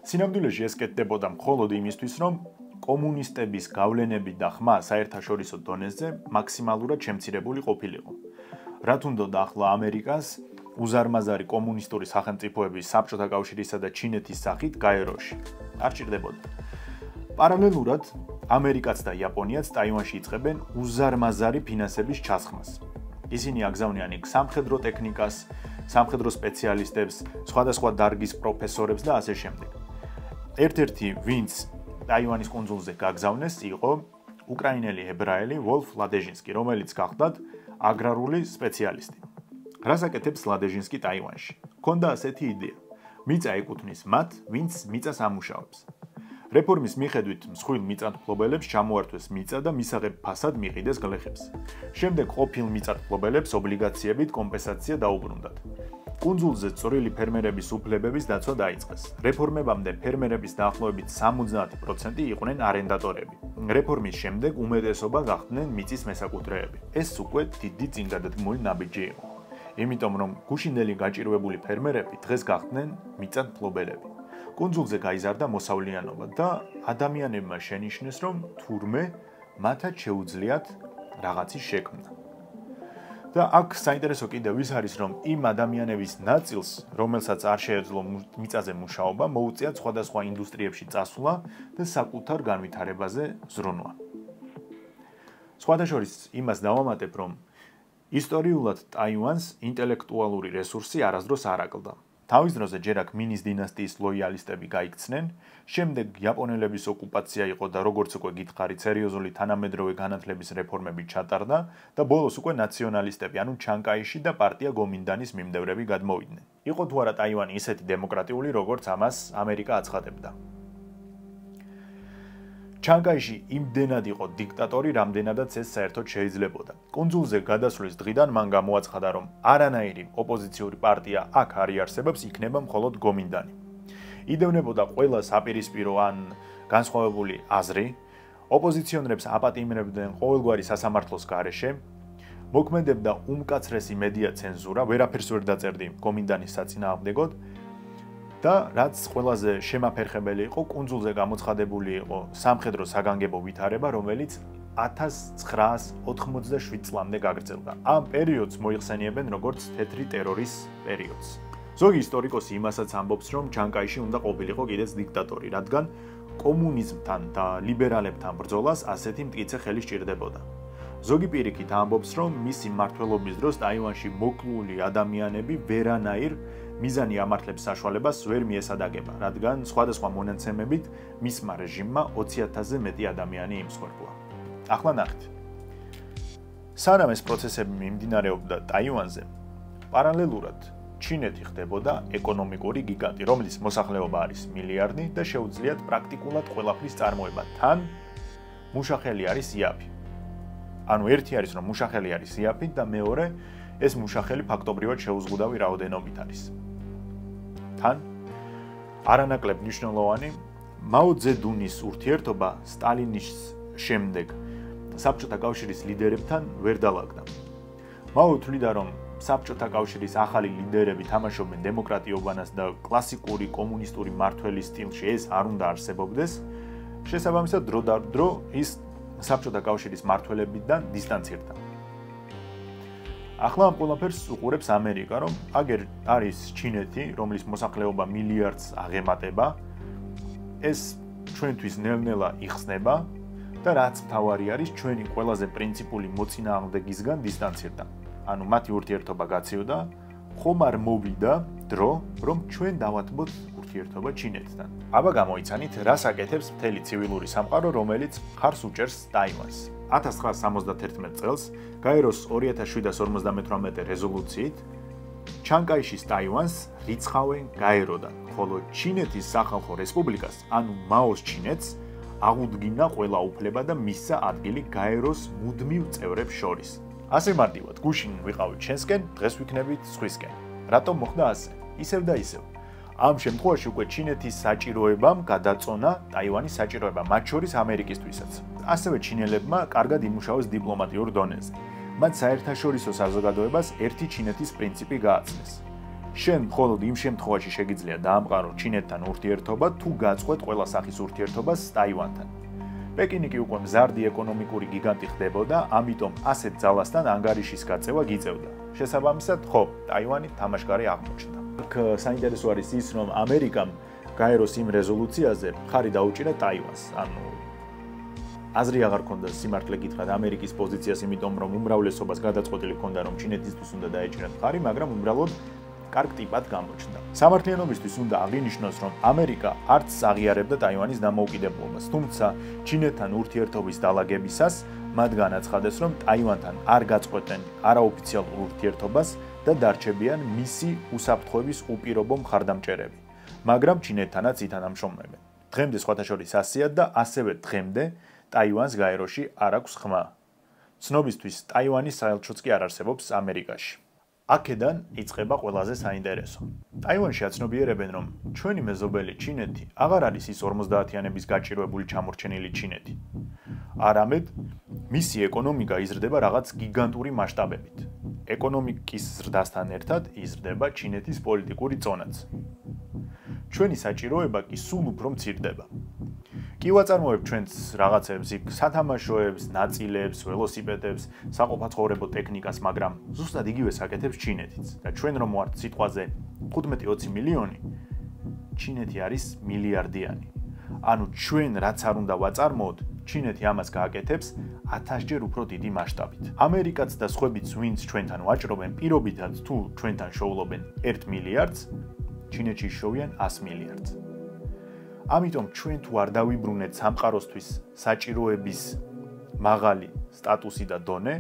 სინამდვილეში ეს კეთდებოდა მხოლოდ იმისთვის, რომ კომუნისტების გავლენები და ხმა საერთაშორისო დონეზე მაქსიმალურად შემცირებული ყოფილიყო. რა თუნდოდა ახლა ამერიკას უზარმაზარი კომუნისტური სახელმწიფოების საბჭოთა კავშირისა და ჩინეთის სახით გაეროში. არ ჭირდებოდა. პარალელურად, ამერიკაც და იაპონიაც ტაივანში იწყებენ უზარმაზარი ფინანსების ჩასხმას. ისინი აგზავნიან იქ სამხედრო ტექნიკას, სამხედრო სპეციალისტებს, სხვადასხვა დარგის პროფესორებს და ასე შემდეგ. ერთ-ერთი, ვინც ტაივანის კუნძულზე გაგზავნეს, იყო უკრაინელი ებრაელი ვოლფ ლადეჟინსკი, რომელიც გახლდათ აგრარული სპეციალისტი. რას აკეთებს ლადეჟინსკი ტაივანში? ჰქონდა ასეთი იდეა. მიწა ეკუთვნის მათ, ვინც მიწას ამუშავებს. რეფორმის მიხედვით მსხვილ მიწათმფლობელებს ჩამოართვეს მიწა და მისაღებ ფასად მიყიდეს გლეხებს. შემდეგ ყოფილ მიწათმფლობელებს ობლიგაციებით კომპენსაცია დაუბრუნდათ. კუნძულზე წვრილი ფერმერების უფლებების დაცვა დაიწყეს. რეფორმებამდე ფერმერების დაახლოებით 70% იყვნენ არენდატორები. რეფორმის შემდეგ უმეტესობა გახდნენ მიწის მესაკუთრეები. ეს უკვე დიდი წინგადადგმული ნაბიჯი იყო. იმიტომ რომ გუშინდელი გაჭირვებული ფერმერები დღეს გახდნენ მიწათმფლობელები. კუნძულზე გაიზარდა მოსავლიანობა და ადამიანებმა შენიშნეს, რომ თურმე მათაც შეუძლიათ რაღაცის შექმნა. და აქ საინტერესო კიდევ ის არის, რომ იმ ადამიანების ნაწილს, რომელსაც არ შეეძლო მიწაზე მუშაობა, მოუწიათ სხვადასხვა ინდუსტრიებში წასვლა და საკუთარ განვითარებაზე ზრუნვა. სხვადასხვა იმას დავამატებ, რომ ისტორიულად ტაივანს ინტელექტუალური რესურსი არასდროს არ აკლდა. თავის დროზე ჯერ აქ მინის დინასტიის ლოიალისტები გაიქცნენ, შემდეგ იაპონელების ოკუპაცია იყო და როგორც უკვე გითხარით, სერიოზული თანამედროვე განათლების რეფორმები ჩატარდა და ბოლოს უკვე ნაციონალისტები, ანუ ჩანკაიში და პარტია გომინდანის მიმდევრები გადმოვიდნენ. იყო თუ არა ტაივანი ისეთი დემოკრატიული, როგორც ამას ამერიკა აცხადებდა. ჩანკაიში იმდენად იყო დიქტატორი, რამდენადაც ეს საერთოდ შეიძლებოდა. კუნძულზე გადასვლის დღიდან მან გამოაცხადა, რომ არანაირი ოპოზიციური პარტია აქ არ იარსებებს, იქნება მხოლოდ გომინდანი. იდევნებოდა ყველა საპირისპირო ან განსხვავებული აზრი, ოპოზიციონერებს აპატიმრებდნენ ყოველგვარი სასამართლოს გარეშე, მოქმედებდა უმკაცრესი მედია ცენზურა, ვერაფერს ვერ დაწერდი გომინდანის საწინააღმდეგოდ და რაც ყველაზე შემაფერხებელი იყო, კუნძულზე გამოცხადებული იყო სამხედრო საგანგებო ვითარება, რომელიც 1987 წლამდე გაგრძელდა. ამ პერიოდს მოიხსენიებენ როგორც თეთრი ტერორის პერიოდს. ზოგი ისტორიკოსი იმასაც ამბობს, რომ ჩანკაიში უნდა ყოფილიყო კიდეც დიქტატორი, რადგან კომუნიზმთან და ლიბერალებთან ბრძოლას ასეთი მტკიცე ხელი სჭირდებოდა. ზოგი პირიქით ამბობს, რომ მისი მმართველობის დროს ტაივანში მოკლული ადამიანები ვერანაირ მიზანი ამართლებს საშუალებას ვერ მიესადაგება, რადგან სხვადასხვა მონაცემებით მისმა რეჟიმმა 20,000-ზე მეტი ადამიანი იმსხვერპლა. ახლა ნახეთ. სანამ ეს პროცესები მიმდინარეობდა ტაივანზე, პარალელურად ჩინეთი ხდებოდა ეკონომიკური გიგანტი, რომლის მოსახლეობა არის მილიარდი და შეუძლიათ პრაქტიკულად ყველაფრის წარმოება. თან მუშახელი არის იაფი. ანუ ერთი არის, რომ მუშახელი არის იაფი და მეორე ეს მუშახელი ფაქტობრივად შეუზღუდავი რაოდენობით არის. თან არანაკლებ მნიშვნელოვანი მაო ძედუნის ურთიერთობა სტალინის შემდეგ საბჭოთა კავშირის ლიდერებთან ვერ დაალაგდა. მაო თვლიდა, რომ საბჭოთა კავშირის ახალი ლიდერები თამაშობენ დემოკრატიობანას და კლასიკური კომუნისტური მმართველის სტილში ეს არ უნდა არსებობდეს. შესაბამისად, დრო და დრო ის საბჭოთა კავშირის მმართველებიდან დისტანცირდა. ახლა ამ ყველაფერს უყურებს ამერიკა, რომ აგერ არის ჩინეთი, რომლის მოსახლეობა მილიარდს აღემატება, ეს ჩვენთვის ნელ-ნელა იხსნება და რაც მთავარი არის, ჩვენი ყველაზე პრინციპული მოწინააღმდეგისგან დისტანცირდა. ანუ მათი ურთიერთობა გაცივდა, ხომ არ მოვიდა დრო, რომ ჩვენ დავათმოთ ურთიერთობა ჩინეთთან. აბა გამოიცანით, რას აკეთებს მთელი ცივილური სამყარო, რომელიც ხარს უჭერს ტაივანს. 1971 წელს გაეროს 2758 რეზოლუციით ჩანკაიშის ტაივანს რიცხავენ გაეროდან, ხოლო ჩინეთის სახალხო რესპუბლიკას, ანუ მაოს ჩინეთს, აღუდგინა ყველა უფლება და მისცა ადგილი გაეროს მუდმივ წევრებს შორის. ასე მარტივად, გუშინ ვიყავით ჩვენსკენ, დღეს ვიქნებით სხვისკენ. რატომ მოხდა ასე? ისევ და ისევ. ამ შემთხვევაში უკვე ჩინეთის საჭიროებამ გადაწონა ტაივანის საჭიროება, მათ შორის ამერიკისთვისაც. ასევე ჩინელებმა კარგად იმუშავეს დიპლომატიურ დონეზე. მათ საერთაშორისო საზოგადოებას ერთი ჩინეთის პრინციპი გააცნეს. შენ მხოლოდ იმ შემთხვევაში შეგიძლია დაამყარო ჩინეთთან ურთიერთობა, თუ გაწყვეტ ყველა სახის ურთიერთობას ტაივანთან. პეკინი კი უკვე მზარდი ეკონომიკური გიგანტი ხდებოდა, ამიტომ ასეთ ძალასთან ანგარიშის გაწევა გიწევდა. შესაბამისად, ხო, ტაივანი თამაშგარი აღმოჩნდა. აქ საინტერესო არის ის, რომ ამერიკამ გაეროს იმ რეზოლუციაზე მხარი დაუჭირა ტაივანს. ანუ აზრი აღარ ქონდა სიმართლე გითხრათ ამერიკის პოზიციას, იმიტომ რომ უმრავლესობას გადაწყვეტილი ჰქონდა, რომ ჩინეთისთვის უნდა დაეჭირათ მხარი, მაგრამ უმრავლოდ კარგ ტიპად გამოჩნდა. სამართლიანობისთვის უნდა აღინიშნოს, რომ ამერიკა არც აღიარებდა ტაივანის დამოუკიდებლობას, თუმცა ჩინეთთან ურთიერთობის დალაგებისას მათ განაცხადეს, რომ ტაივანთან არ გაწყვეტენ არაოფიციალურ ურთიერთობას და დარჩებიან მისი უსაფრთხოების უპირობო მხარდამჭერები, მაგრამ ჩინეთთანაც ითანამშრომლობენ. დღემდე სხვათა შორის ასეა და ასევე დღემდე ტაივანს გაეროში არ აქვს ხმა. ცნობისთვის ტაივანის საელჩოც კი არ არსებობს ამერიკაში. აქედან იწყება ყველაზე საინტერესო. ტაივანში აცნობიერებენ, რომ ჩვენი მეზობელი ჩინეთი აღარ არის ის 50-იანების გაჭირვებული ჩამორჩენილი ჩინეთი. არამედ მისი ეკონომიკა იზრდება რაღაც გიგანტური მასშტაბებით. ეკონომიკის ზრდასთან ერთად იზრდება ჩინეთის პოლიტიკური წონაც. ჩვენი საჭიროება კი სულ უფრო მცირდება. კი ვაწარმოებ ჩვენს რაღაცებს, იქ სათამაშოებს, ნაწილებს, ველოსიპედებს, საყოფაცხოვრებო ტექნიკას, მაგრამ ზუსტად იგივე საკეთებს ჩინეთიც. და ჩვენ რომ ვართ სიტყვაზე 15-20 მილიონი, ჩინეთი არის მილიარდიანი. ანუ ჩვენ რაც არ უნდა ვაწარმოოთ, ჩინეთი ამას გააკეთებს 1000-ჯერ უფრო დიდი მასშტაბით. ამერიკაც და სხვებიც ვინც ჩვენთან ვაჭრობენ, პირობითად თუ ჩვენთან შოულობენ 1 მილიარდს, ჩინეთში შოვიან 100 მილიარდს. ამიტომ ჩვენ თუ არ დავიბრუნეთ სამყაროსთვის საჭიროების მაღალი სტატუსი და დონე,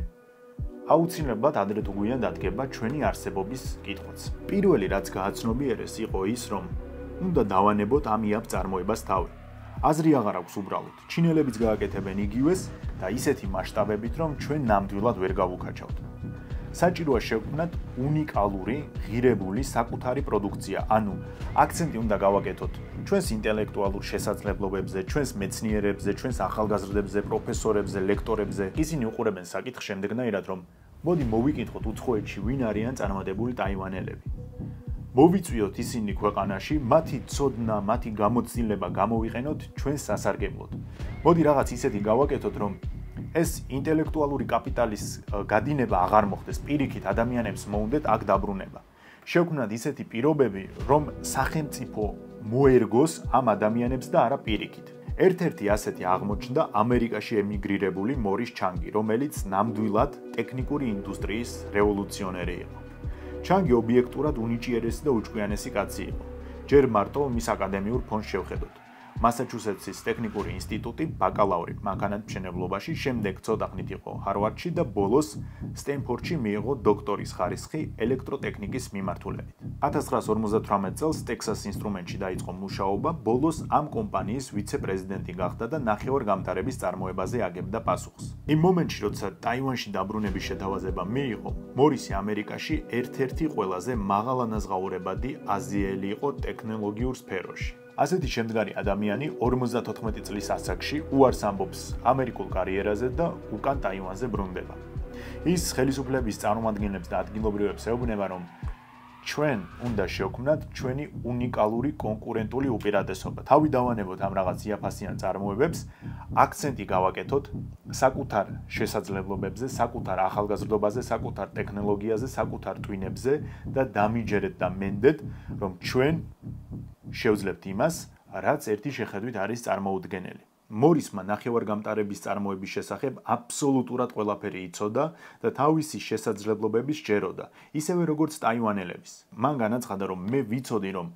აუცილებლად ადრე თუ გვიან დადგება ჩვენი არსებობის კითხვაც. პირველი რაც გააცნობიერეს იყო ის, რომ უნდა დავანებოთ ამ იაპ წარმოებას თავი. აზრი აღარ აქვს უბრალოდ. ჩინელებიც გააკეთებენ იგივეს და ისეთი მასშტაბებით, რომ ჩვენ ნამდვილად ვერ გავუკაჩავთ. საჭიროა შევქმნათ უნიკალური, ღირებული საკუთარი პროდუქცია, ანუ აქცენტი უნდა გავაკეთოთ ჩვენს ინტელექტუალურ შესაძლებლობებზე, ჩვენს მეცნიერებზე, ჩვენს ახალგაზრდებზე, პროფესორებზე, ლექტორებზე. ისინი უყურებენ საკითხს შემდეგნაირად, რომ მოდი მოვიკითხოთ უცხოეთში ვინ არიან წარმატებული ტაივანელები. მოვიწვიოთ ისინი ქვეყანაში, მათი ცოდნა, მათი გამოცდილება გამოვიყენოთ ჩვენს სასარგებლოდ. მოდი რაღაც ისეთი გავაკეთოთ, რომ ეს ინტელექტუალური კაპიტალის გადინება აღარ მოხდეს, პირიქით ადამიანებს მოუნდეთ აქ დაბრუნება. შევქმნათ ისეთი პირობები, რომ სახელმწიფო მოერგოს ამ ადამიანებს და არა პირიქით. ერთ-ერთი ასეთი აღმოჩნდა ამერიკაში ემიგრირებული მორის ჩანგი, რომელიც ნამდვილად ტექნიკური ინდუსტრიის რევოლუციონერი იყო. ჩანგი ობიექტურად უნიჭიერესი და უჭკვიანესი კაცი იყო. ჯერ მარტო მის აკადემიურ ფონდს შევხედოთ. მასაჩუსეტსის ტექნიკური ინსტიტუტი, ბაკალავრი მანქანათმშენებლობაში, შემდეგ ცოტა ხნით იყო ჰარვარდში და ბოლოს სტენფორდში მიიღო დოქტორის ხარისხი ელექტროტექნიკის მიმართულებით. 1958 წელს ტექსას ინსტრუმენტში დაიწყო მუშაობა, ბოლოს ამ კომპანიის ვიცე-პრეზიდენტი გახდა და ნახევარგამტარების წარმოებაზე აგებდა პასუხს. იმ მომენტში, როცა ტაივანში დაბრუნების შეთავაზება მიიღო, მორისი ამერიკაში ერთ-ერთი ყველაზე მაღალანაზღაურებადი აზიელი იყო ტექნოლოგიურ სფეროში. ასეთი შემდგარი ადამიანი 54 წლის ასაკში უარს ამბობს ამერიკულ კარიერაზე და უკან ტაივანზე ბრუნდება. ის ხელისუფლების წარმომადგენლებს და ადგილობრივებს ეუბნება, რომ ჩვენ უნდა შევქმნათ ჩვენი უნიკალური კონკურენტული უპირატესობა. თავი დავანებოთ ამ რაღაც იაფასიან წარმოებებს, აქცენტი გავაკეთოთ საკუთარ შესაძლებლობებზე, საკუთარ ახალგაზრდობაზე, საკუთარ ტექნოლოგიაზე, საკუთარ ტვინებზე და დამიჯერეთ და მენდეთ, რომ ჩვენ შევძლებთ იმას, რაც ერთი შეხედვით არის წარმოუდგენელი. მორისმა ნახევარგამტარების წარმოების შესახებ აბსოლუტურად ყველაფერი იცოდა და თავისი შესაძლებლობები სჯეროდა, ისევე როგორც ტაივანელების. მან განაცხადა, რომ მე ვიცოდი, რომ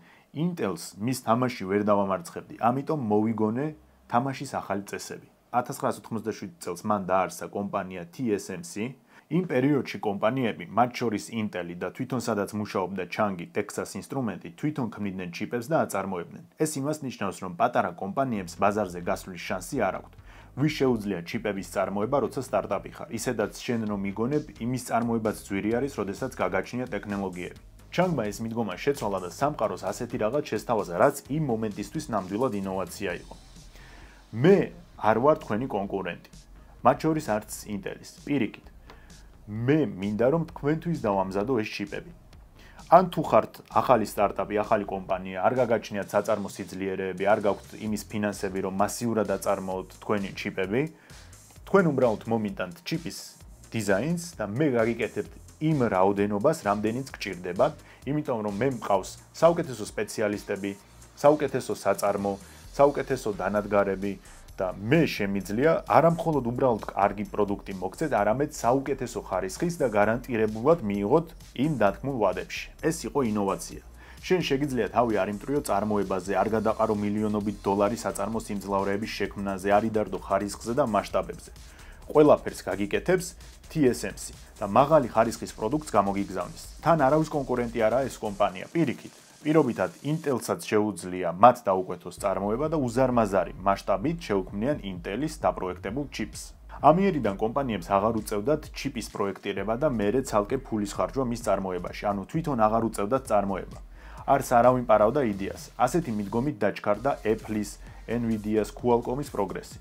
ინტელს მის თამაში ვერ დავამარცხებდი, ამიტომ მოვიგონე თამაშის ახალი წესები. 1997 წელს მან დაარსა კომპანია TSMC. იმ პერიოდში კომპანიები, მათ შორის ინტელი და თვითონ სადაც მუშაობდა ჩანგი, ტექსას ინსტრუმენტი, თვითონ ქმნიდნენ ჩიპებს და აწარმოებდნენ. ეს იმას ნიშნავს, რომ პატარა კომპანიებს ბაზარზე გასვლის შანსი არ აქვთ. ვის შეუძლია ჩიპების წარმოება, როცა სტარტაპი ხარ. ისედაც შენ რომ იგონებ, იმის წარმოებაც ძვირი არის, როდესაც გაგაჩნია ტექნოლოგიები. ჩანგმა ეს მიდგომა შეცვალა და სამყაროს ასეთი რაღაც შესთავაზა, რაც იმ მომენტისთვის ნამდვილად ინოვაცია იყო. მე არ ვარ თქვენი კონკურენტი. მათ შორის არც ინტელის. პირიქით. მე მინდა რომ თქვენთვის დავამზადო ეს ჩიპები. ან თუ ხართ ახალი სტარტაპი, ახალი კომპანია, არ გაგაჩნიათ საწარმო სიძლიერეები, არ გაქვთ იმის ფინანსები, რომ მასიურად აწარმოოთ თქვენი ჩიპები, თქვენ უბრალოდ მომიტანთ ჩიპის დიზაინს და მე გაგიკეთებთ იმ რაოდენობას, რამდენიც გჭირდებათ, იმიტომ რომ მე მყავს საუკეთესო სპეციალისტები, საუკეთესო საწარმო, საუკეთესო დანადგარები და მე შემიძლია არა მხოლოდ უბრალოდ კარგი პროდუქტი მოგცეთ, არამედ საუკეთესო ხარისხის და გარანტირებულად მიიღოთ იმ დათქმულ ვადებში. ეს იყო ინოვაცია. შენ შეგიძლია თავი არ იმტრიო წარმოებაზე, არ გადაყარო მილიონობით დოლარი საწარმო სიმძლავრეების შექმნაზე, არ იდარდო ხარისხზე და მასშტაბებზე. ყველაფერს გაგიკეთებს TSMC და მაღალი ხარისხის პროდუქტს გამოგიგზავნის. თან არავის კონკურენტი არაა ეს კომპანია, პირიქით. პირობითად ინტელსაც შეუძლია მათ დაუკვეთოს წარმოება და უზარმაზარი მასშტაბით შეუქმნიან ინტელის დაპროექტებულ ჩიპს. ამიერიდან კომპანიებს აღარ უწევდათ ჩიპის პროექტირება და მერე ცალკე ფულის ხარჯვა მის წარმოებაში, ანუ თვითონ აღარ უწევდათ წარმოება. არც არავინ პარავდა იდეას. ასეთი მიდგომით დაჩქარდა Apple-ის, Nvidia-ს, Qualcomm-ის პროგრესი.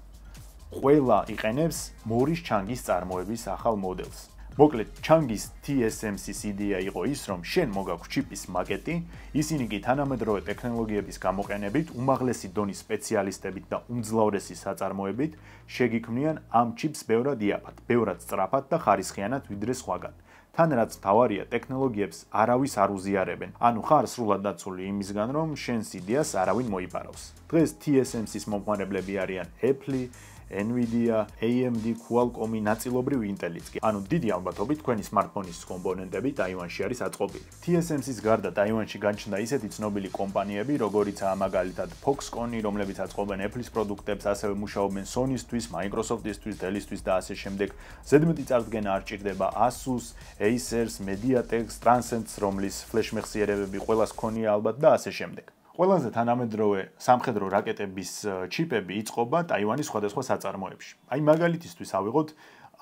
ყველა იყენებს მორის ჩანგის წარმოების ახალ მოდელს. მოკლედ, Chang'is TSMC-ის იდეა იყო ის, რომ შენ მოგაქვს ჩიპის მაკეტი, ისინი კი თანამედროვე ტექნოლოგიების გამოყენებით, უმაღლესი დონის სპეციალისტებით და უმძლავრესი საწარმოებით შეგიქმნიან ამ ჩიპს ბევრად იაფად, ბევრად სწრაფად და ხარისხიანად ვიდრე სხვაგან. თან რაც მთავარია, ტექნოლოგიებს არავის არ უზიარებენ. ანუ ხარ სრულად დაცული იმისგან, რომ შენს იდეას არავინ მოიპარავს. დღეს TSMC-ის მომხმარებლები არიან Apple, Nvidia, AMD, Qualcomm-ი, ნაწილობრივ Intel-იც კი. ანუ დიდი ალბათობით თქვენი smartphone-ის კომპონენტები ტაივანში არის აწყობილი. TSMC-ის გარდა ტაივანში გაჩნდა ისეთი ცნობილი კომპანიები, როგორიცაა მაგალითად Foxconn-ი, რომლებიც აწყობენ Apple-ის პროდუქტებს, ასევე მუშაობენ Sony-ისთვის, Microsoft-ისთვის, Dell-ისთვის და ასე შემდეგ. ზედმეტი წარდგენა არ ჭირდება Asus, Acer, Mediatek, Transcend, რომლის flash მეხსიერებები ყველას ქონია ალბათ და ასე შემდეგ. ყველაზე თანამედროვე სამხედრო რაკეტების ჩიპები იწყობა ტაივანის სხვადასხვა საწარმოებში. აი მაგალითისთვის ავიღოთ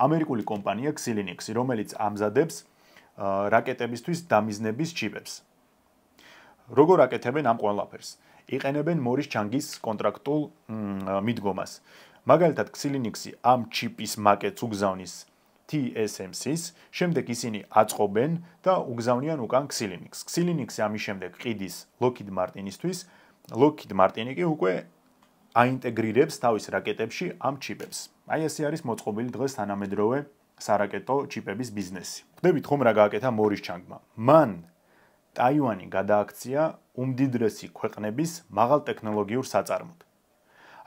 ამერიკული კომპანია Xilinx, რომელიც ამზადებს რაკეტებისთვის დამიზნების ჩიპებს. როგორ აკეთებენ ამ ყველაფერს? იყენებენ Morris Chang'is კონტრაქტულ მიდგომას. მაგალითად Xilinx-ი ამ ჩიპის მაკეტს უგზავნის TSMC-ს, შემდეგ ისინი აწყობენ და უგზავნიან უკან Xilinx-ს. Xilinx-ი ამის შემდეგ ყიდის Lockheed Martin-ისთვის, Lockheed Martin-ი კი უკვე აინტეგრირებს თავის რაკეტებში ამ ჩიპებს. აი ესე არის მოწყობილი დღეს თანამედროვე სარაკეტო ჩიპების ბიზნესი. ხვდებით ხომ რა გააკეთა Morris Chang-მა? მან ტაივანი გადააქცია უმდიდრესი ქვეყნების მაღალ ტექნოლოგიურ საწარმოდ.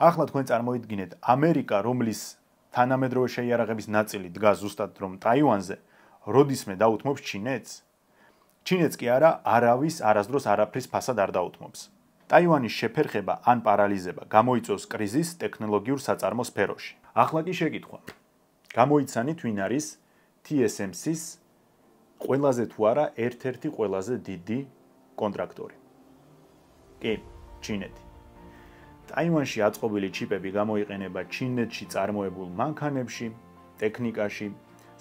ახლა თქვენ წარმოიდგინეთ ამერიკა, რომლის თანამედროვე შეიარაღების ნაწილი დგას ზუსტად რომ ტაივანზე, როდისმე დაუთმობს ჩინეთს? ჩინეთს კი არა, არავის არასდროს არაფრის ფასად არ დაუთმობს. ტაივანის შეფერხება ან პარალიზება გამოიწვევს კრიზისს ტექნოლოგიურ საწარმო სფეროში. ახლა კი შეკითხვა. გამოიცანით ვინ არის TSMC-ის ყველაზე თუ არა ერთ-ერთი ყველაზე დიდი კონტრაქტორი? კი, ჩინეთი. ტაივანში აწყობილი ჩიპები გამოიყენება ჩინეთში წარმოებულ მანქანებში, ტექნიკაში,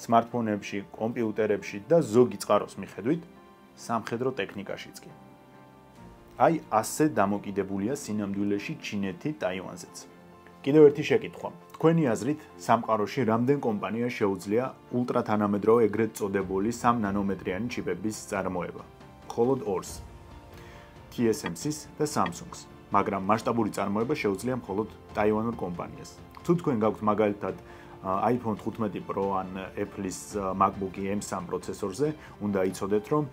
smartphone-ებში, კომპიუტერებში და ზოგი წყაროს მიხედვით სამხედრო ტექნიკაშიც კი. აი ასე დამოკიდებულია სინამდვილეში ჩინეთი ტაივანზეც. კიდევ ერთი შეკითხვა. თქვენი აზრით, სამყაროში რამდენ კომპანიას შეუძლია ულტრათანამედროვე ეგრეთ წოდებული 3 ნანომეტრიანი ჩიპების წარმოება? მხოლოდ ორს. TSMC-ს და Samsung-ს. მაგრამ მასშტაბური წარმოება შეუძლია მხოლოდ ტაივანურ კომპანიას. თუ თქვენ გაქვთ მაგალითად iPhone 15 Pro ან Apple-ის MacBook M3 პროცესორზე, უნდა იცოდეთ, რომ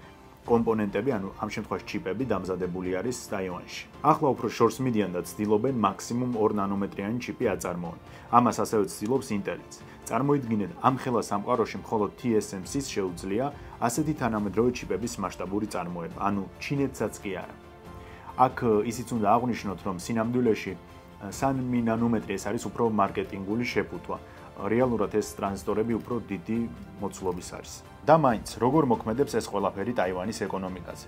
კომპონენტები, ანუ ამ შემთხვევაში ჩიპები დამზადებული არის ტაივანში. ახლა უფრო შორს მიდიან და ცდილობენ მაქსიმუმ 2 ნანომეტრიანი ჩიპი აწარმოონ. ამას ასევე ცდილობს Intel-იც. წარმოიდგინეთ, ამ ხელა სამყაროში მხოლოდ TSMC-ს შეუძლია ასეთი თანამედროვე ჩიპების მასშტაბური წარმოება, ანუ ჩინეთსაც კი არა. აქ ისიც უნდა აღვნიშნოთ, რომ სინამდვილეში 3 ნანომეტრი ეს არის უფრო მარკეტინგული შეფუთვა. რეალურად ეს ტრანზისტორები უფრო დიდი მოცულობის არის. და მაინც, როგორ მოქმედებს ეს ყველაფერი ტაივანის ეკონომიკაზე?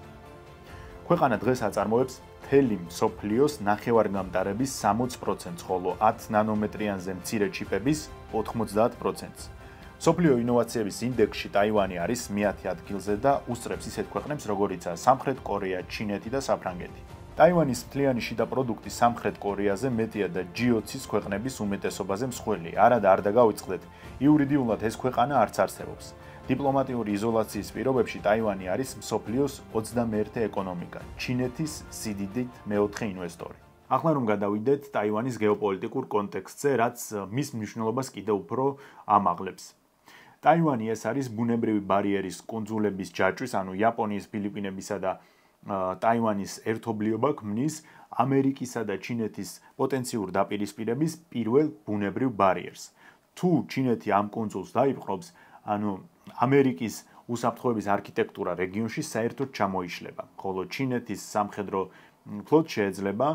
ქვეყანა დღეს აწარმოებს მთელი მსოფლიოს ნახევარგამტარების 60%, ხოლო 10 ნანომეტრიანზე მცირე ჩიპების 90%-ს. მსოფლიო ინოვაციების ინდექსში ტაივანი არის მე-10 ადგილზე და უსწრებს ისეთ ქვეყნებს, როგორიცაა სამხრეთ კორეა, ჩინეთი და საფრანგეთი. ტაივანის მთლიანი შიდა პროდუქტი სამხრეთ კორეაზე მეტია და G20-ის ქვეყნების უმეტესობაზე მსხვილი. არა და არ დაგავიწყდეთ, იურიდიულად ეს ქვეყანა არც არსებობს. დიპლომატიური იზოლაციის პირობებში ტაივანი არის მსოფლიოს 21 ეკონომიკა, ჩინეთის სიდიდით მეოთხე ინვესტორი. ახლა რომ გადავიდეთ ტაივანის გეოპოლიტიკურ კონტექსტზე, რაც მის მნიშვნელობას კიდევ უფრო ამაღლებს. ტაივანი ეს არის ბუნებრივი ბარიერის კუნძულების ჯაჭვის, ანუ იაპონიის, ფილიპინებისა და ტაივანის ერთობლიობა ქმნის ამერიკისა და ჩინეთის პოტენციურ დაპირისპირების პირველ ბუნებრივ ბარიერს. თუ ჩინეთი ამ კუნძულს დაიპყრობს, ანუ ამერიკის უსაფრთხოების არქიტექტურა რეგიონში საერთოდ ჩამოიშლება, ხოლო ჩინეთის სამხედრო ფლოტი შეიძლება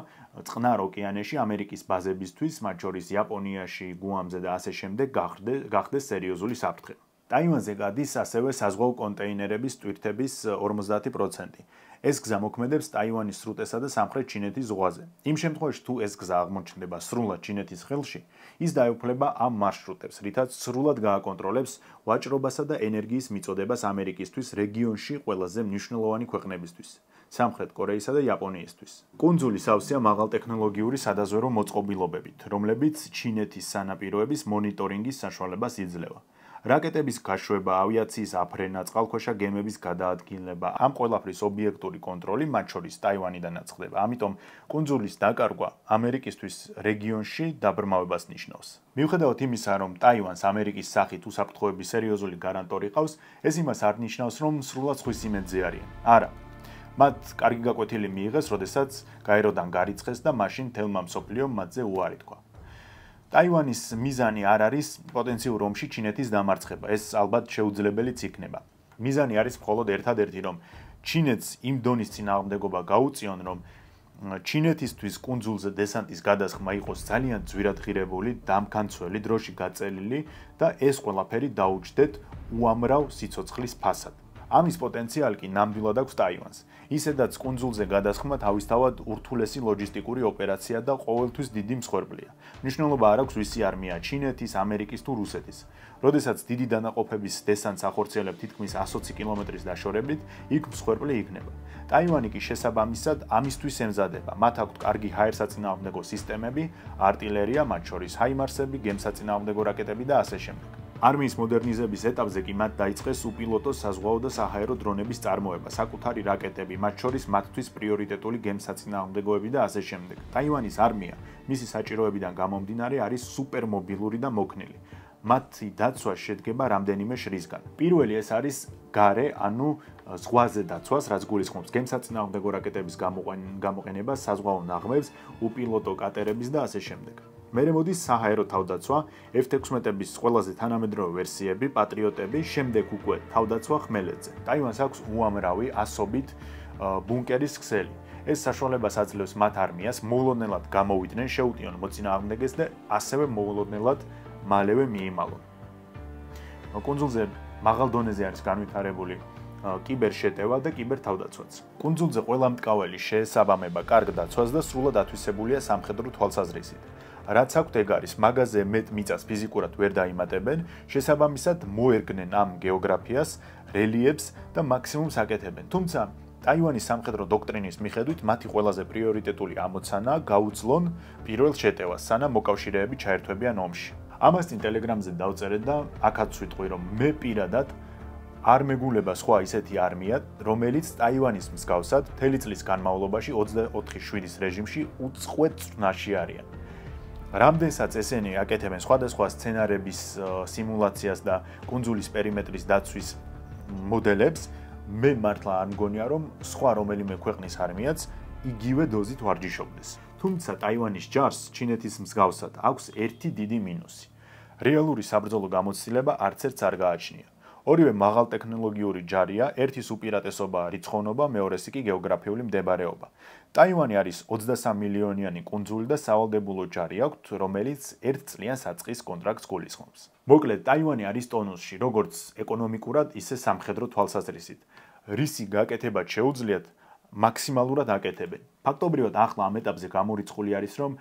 წყნარ ოკეანეში ამერიკის ბაზებისთვის, მათ შორის იაპონიაში, გუამზე და ასე შემდეგ გახდეს სერიოზული საფრთხე. ტაივანზე გადის ასევე საზღვაო კონტეინერების ტვირთების 50%. ეს გზა მოქმედებს ტაივანის სრუტესა და სამხრეთ ჩინეთის ზღვაზე. იმ შემთხვევაში, თუ ეს გზა აღმოჩნდება სრულად ჩინეთის ხელში, ის დაეუფლება ამ მარშრუტებს, რითაც სრულად გააკონტროლებს ვაჭრობასა და ენერგიის მიწოდებას ამერიკისთვის რეგიონში ყველაზე მნიშვნელოვანი ქვეყნებისთვის, სამხრეთ კორეისა და იაპონიისთვის. კუნძული სავსეა მაღალტექნოლოგიური სადაზვერო მოწყობილობებით, რომლებიც ჩინეთის სანაპიროების მონიტორინგის საშუალებას იძლევა. რაკეტების გაშვება, ავიაციის აფრენა, წყალქვეშა გემების გადაადგილება, ამ ყველაფრის ობიექტური კონტროლი მათ შორის ტაივანიდანაც ხდება. ამიტომ კუნძულის დაკარგვა ამერიკისთვის რეგიონში დაბრმავებას ნიშნავს. მიუხედავად იმისა, რომ ტაივანს ამერიკის სახით უსაფრთხოების სერიოზული გარანტორი ყავს, ეს იმას არ ნიშნავს, რომ სრულად სხვის იმედზე არიან. არა. მათ კარგი გაკვეთილი მიიღეს, როდესაც გაეროდან გარიცხეს და მაშინ თელმა მსოფლიომ მათზე უარი თქვა. ტაივანის მიზანი არ არის პოტენციურ ომში ჩინეთის დამარცხება. ეს ალბათ შეუძლებელიც იქნება. მიზანი არის მხოლოდ ერთადერთი, რომ ჩინეთს იმ დონის წინააღმდეგობა გაუწიონ, რომ ჩინეთისთვის კუნძულზე დესანტის გადასხმა იყოს ძალიან ძვირადღირებული, დამქანცველი, დროში გაწელილი და ეს ყველაფერი დაუჯდეთ უამრავ სიცოცხლის ფასად. ამის პოტენციალი კი ნამდვილად აქვს ტაივანს. ისედაც კუნძულზე გადასხმა თავისთავად ურთულესი ლოჯისტიკური ოპერაცია და ყოველთვის დიდი მსხვერპლია. მნიშვნელობა არ აქვს ვისი არმია, ჩინეთის, ამერიკის თუ რუსეთის. როდესაც დიდი დანაყოფების დესანტს ახორციელებ თითქმის 120 კილომეტრის დაშორებით, იქ მსხვერპლი იქნება. ტაივანი კი შესაბამისად ამისთვის ემზადება. მათ აქვთ კარგი ჰაერსაწინააღმდეგო სისტემები, არტილერია, მათ შორის ჰაიმარსები, გემსაწინააღმდეგო რაკეტები და ასე შემდეგ. არმიის მოდერნიზების ეტაპზე კი მათ დაიწყეს უპილოტო საზღვაო და საჰაერო დრონების წარმოება, საკუთარი რაკეტები, მათ შორის მათთვის პრიორიტეტული გემსაწინააღმდეგოები და ასე შემდეგ. ტაივანის არმია მისი საჭიროებიდან გამომდინარე არის სუპერმობილური და მოქნილი. მათი დაცვა შედგება რამდენიმე შრისგან. პირველი ეს არის გარე, ანუ ზღვაზე დაცვას, რაც გულისხმობს გემსაწინააღმდეგო რაკეტების გამოყენებას, საზღვაო ნაღმებს, უპილოტო კატერების და ასე შემდეგ. მერე მოდის საჰაერო თავდაცვა, F-16-ების ყველაზე თანამედროვე ვერსიები, პატრიოტები, შემდეგ უკვე თავდაცვა ხმელეთზე. ტაივანს აქვს უამრავი ასობით ბუნკერის ქსელი. ეს საშუალებას აძლევს მათ არმიას მოულოდნელად გამოვიდნენ, შეუტიონ მოწინააღმდეგეს და ასევე მოულოდნელად მალევე მიიმალონ. კუნძულზე მაღალ დონეზე არის განვითარებული კიბერშეტევა და კიბერთავდაცვაც. კუნძულზე ყველა მტკაველი შეესაბამება კარგ დაცვას და სრულად ათვისებულია სამხედრო თვალსაზრისით. რაც აქვთ ეგ არის, მაგაზე მეტ მიწას ფიზიკურად ვერ დაიმატებენ, შესაბამისად მოერგნენ ამ გეოგრაფიას, რელიეფს და მაქსიმუმს აკეთებენ. თუმცა ტაივანის სამხედრო დოქტრინის მიხედვით მათი ყველაზე პრიორიტეტული ამოცანა გაუძლონ პირველ შეტევას, სანამ მოკავშირეები ჩაერთვებიან ომში. ამას წინ ტელეგრამზე დავწერეთ და აქაც ვიტყვი, რომ მე პირადად არ მეგულება სხვა ისეთი არმია, რომელიც ტაივანის მსგავსად მთელი წლის განმავლობაში 24/7-ის რეჟიმში უწყვეტ წვნაში არიან. რამდენსაც ესენი აკეთებენ სხვადასხვა სცენარების სიმულაციას და კუნძულის პერიმეტრის დაცვის მოდელებს, მე მართლა არ მგონია, რომ სხვა რომელიმე ქვეყნის არმიაც იგივე დოზით ვარჯიშობდეს. თუმცა ტაივანის ჯარს ჩინეთის მსგავსად აქვს ერთი დიდი მინუსი. რეალური საბრძოლო გამოცდილება არც ერთს არ გააჩნია. ორივე მაღალტექნოლოგიური ჯარია, ერთის უპირატესობაა რიცხოვნობა, მეორესი კი გეოგრაფიული მდებარეობა. ტაივანი არის 23 მილიონიანი კუნძული და სავალდებულო ჯარი აქვთ, რომელიც 1 წლიან საწყის კონტრაქტს გულისხმობს. მოკლედ, ტაივანი არის ტონუსში, როგორც ეკონომიკურად, ისე სამხედრო თვალსაზრისით. რისი გაკეთებაც შეუძლიათ, მაქსიმალურად აკეთებენ. ფაქტობრივად ახლა ამ ეტაპზე გამორიცხული არის, რომ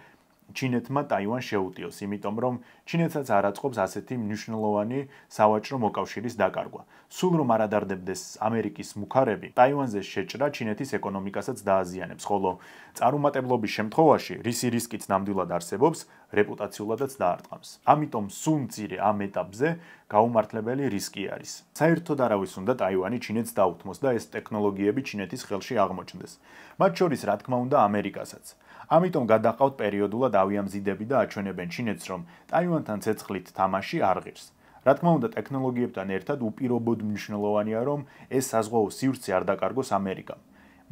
ჩინეთმა ტაივანს შეუტიოს, იმიტომ რომ ჩინეთსაც არ აწყობს ასეთი მნიშვნელოვანი სავაჭრო მოკავშირის დაკარგვა. სულ რომ არ ადარდებდეს ამერიკის მუქარები, ტაივანზე შეჭრა ჩინეთის ეკონომიკასაც დააზიანებს, ხოლო წარუმატებლობის შემთხვევაში, რისი რისკიც ნამდვილად არსებობს, რეპუტაციულადაც დაარტყამს. ამიტომ სულ მცირე ამ ეტაპზე გაუმართლებელი რისკი არის. საერთოდ არავის უნდა ტაივანი ჩინეთს დაუთმოს და ეს ტექნოლოგიები ჩინეთის ხელში აღმოჩნდეს. მათ შორის, რა თქმა უნდა, ამერიკასაც. ამიტომ გადაყავთ პერიოდულად ავიამზიდები და აჩვენებენ ჩინეთს, რომ ტაივანთან ცეცხლით თამაში არ ღირს. რა თქმა უნდა, ტექნოლოგიებთან ერთად უპირობოდ მნიშვნელოვანია, რომ ეს საზღვაო სივრცე არ დაკარგოს ამერიკამ.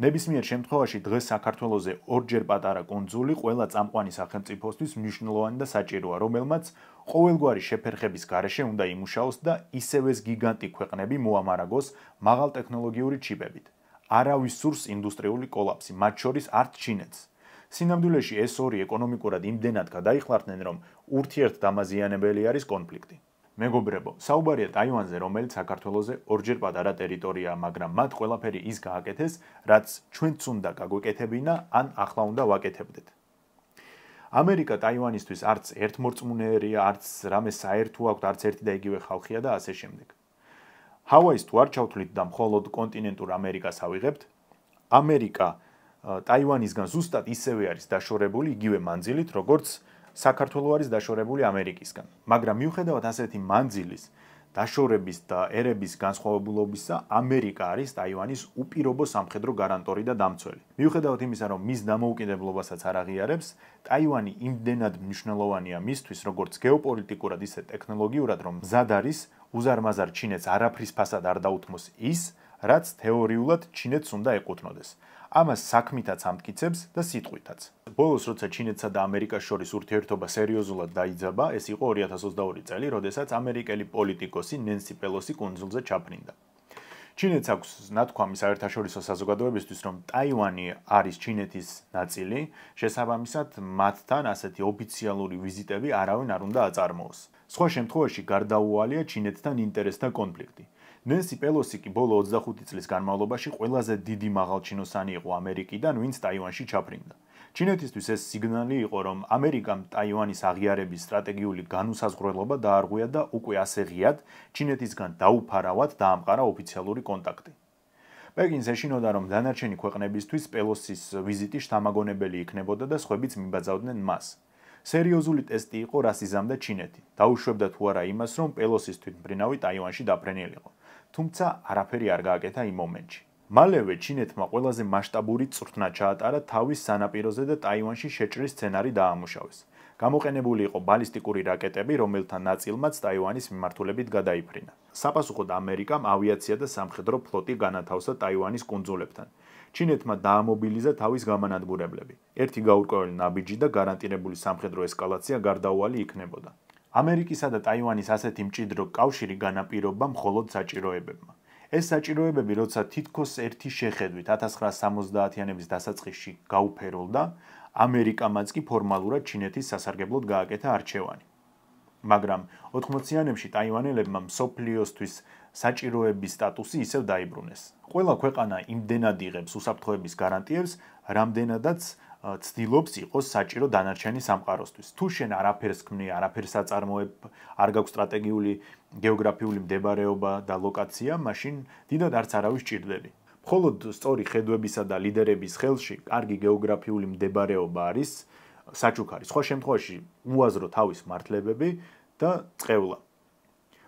ნებისმიერ შემთხვევაში დღეს საქართველოზე ორჯერ პატარა კუნძული ყველა წამყვანი სახელმწიფოსთვის მნიშვნელოვანი და საჭიროა, რომელმაც ყოველგვარი შეფერხების გარეშე უნდა იმუშაოს და ისევ ეს გიგანტი ქვეყნები მოამარაგოს მაღალტექნოლოგიური ჩიპებით. არავის სურს ინდუსტრიული კოლაფსი, მათ შორის არც ჩინეთს. სინამდვილეში ეს ორი ეკონომიკურად იმდენად გადაიხლარდნენ, რომ ურთიერთდამაზიანებელი არის კონფლიქტი. მეგობრებო, საუბარია ტაივანზე, რომელიც საქართველოზე ორჯერ პატარა ტერიტორიაა, მაგრამ მათ ყველაფერი ის გააკეთეს, რაც ჩვენც უნდა გაგვეკეთებინა, ან ახლა უნდა ვაკეთებდეთ. ამერიკა ტაივანისთვის არც ერთმორწმუნეერია, არც რამე საერთო აქვს, არც ერთი და იგივე ხალხია და ასე შემდეგ. ჰავაის თუ არ ჩავთვლით და მხოლოდ კონტინენტურ ამერიკას ავიღებთ, ამერიკა ტაივანისგან ზუსტად ისევე არის დაშორებული იგივე მანძილით, როგორც საქართველო არის დაშორებული ამერიკისგან. მაგრამ მიუხედავად ასეთი მანძილის, დაშორების და ერების განსხვავებულობისა ამერიკა არის ტაივანის უპირობო სამხედრო გარანტორი და დამცველი. მიუხედავად იმისა, რომ მის დამოუკიდებლობასაც არ აღიარებს, ტაივანი იმდენად მნიშვნელოვანია მისთვის, როგორც გეოპოლიტიკურად, ისე ტექნოლოგიურად, რომ მზად არის უზარმაზარ ჩინეთს არაფრის ფასად არ დაუთმოს ის, რაც თეორიულად ჩინეთს უნდა ეკუთვნოდეს. ამას საქმითაც ამტკიცებს და სიტყვითაც. ბოლოს, როცა ჩინეთსა და ამერიკას შორის ურთიერთობა სერიოზულად დაიძაბა, ეს იყო 2022 წელი, როდესაც ამერიკელი პოლიტიკოსი ნენსი პელოსი კუნძულზე ჩაფრინდა. ჩინეთს აქვს ნათქვამი საერთაშორისო საზოგადოებისთვის, რომ ტაივანი არის ჩინეთის ნაწილი, შესაბამისად, მათთან ასეთი ოფიციალური ვიზიტები არავინ არ უნდა აწარმოოს. სხვა შემთხვევაში გარდაუვალია ჩინეთთან ინტერესთა კონფლიქტი. ნენსი პელოსი კი ბოლო 25 წლის განმავლობაში ყველაზე დიდი მაღალჩინოსანი იყო ამერიკიდან, ვინც ტაივანში ჩაფრინდა. ჩინეთისთვის ეს სიგნალი იყო, რომ ამერიკამ ტაივანის აღიარების სტრატეგიული განუსაზღვრელობა დაარღვია და უკვე ასე ღიად ჩინეთისგან დაუფარავად დაამყარა ოფიციალური კონტაქტი. პეკინს ეშინოდა, რომ დანარჩენი ქვეყნებისთვის პელოსის ვიზიტი შთამაგონებელი იქნებოდა და სხვებიც მიბაძავდნენ მას. სერიოზული ტესტი იყო, რას იზამდა ჩინეთი. დაუშვებდა თუ არა იმას, რომ პელოსის თვითმფრინავი ტაივანში დაფრენილიყო. თუმცა არაფერი არ გააკეთა იმ მომენტში. მალევე ჩინეთმა ყველაზე მასშტაბური წვრთნა ჩაატარა თავის სანაპიროზე და ტაივანში შეჭრის სცენარი დაამუშავეს. გამოყენებული იყო ბალისტიკური რაკეტები, რომელთა ნაწილმაც ტაივანის მიმართულებით გადაიფრინა. საპასუხოდ ამერიკამ ავიაცია და სამხედრო ფლოტი განათავსა ტაივანის კუნძულებთან. ჩინეთმა დაამობილიზა თავის გამანადგურებლები. ერთი გაურკვეველი ნაბიჯი და გარანტირებული სამხედრო ესკალაცია გარდაუვალი იქნებოდა. ამერიკისა და ტაივანის ასეთი მჭიდრო კავშირი განაპირობა მხოლოდ საჭიროებებმა. ეს საჭიროებები, როცა თითქოს ერთი შეხედვით 1970-იანების დასაწყისში გაუფერულდა, ამერიკამაც კი ფორმალურად ჩინეთის სასარგებლოდ გააკეთა არჩევანი. მაგრამ 80-იანებში ტაივანელებმა მსოფლიოსთვის საჭიროების სტატუსი ისევ დაიბრუნეს. ყველა ქვეყანა იმდენად იღებს უსაფრთხოების გარანტიებს, რამდენადაც ცდილობს იყოს საჭირო დანარჩენი სამყაროსთვის. თუ შენ არაფერს ქმნი, არაფერს აწარმოებ, არ გაქვს სტრატეგიული გეოგრაფიული მდებარეობა და ლოკაცია, მაშინ დიდად არც არავის ჭირდები. მხოლოდ სწორი ხედვებისა და ლიდერების ხელში კარგი გეოგრაფიული მდებარეობა არის საჩუქარი. სხვა შემთხვევაში უაზრო თავის მართლებები და წყევლა.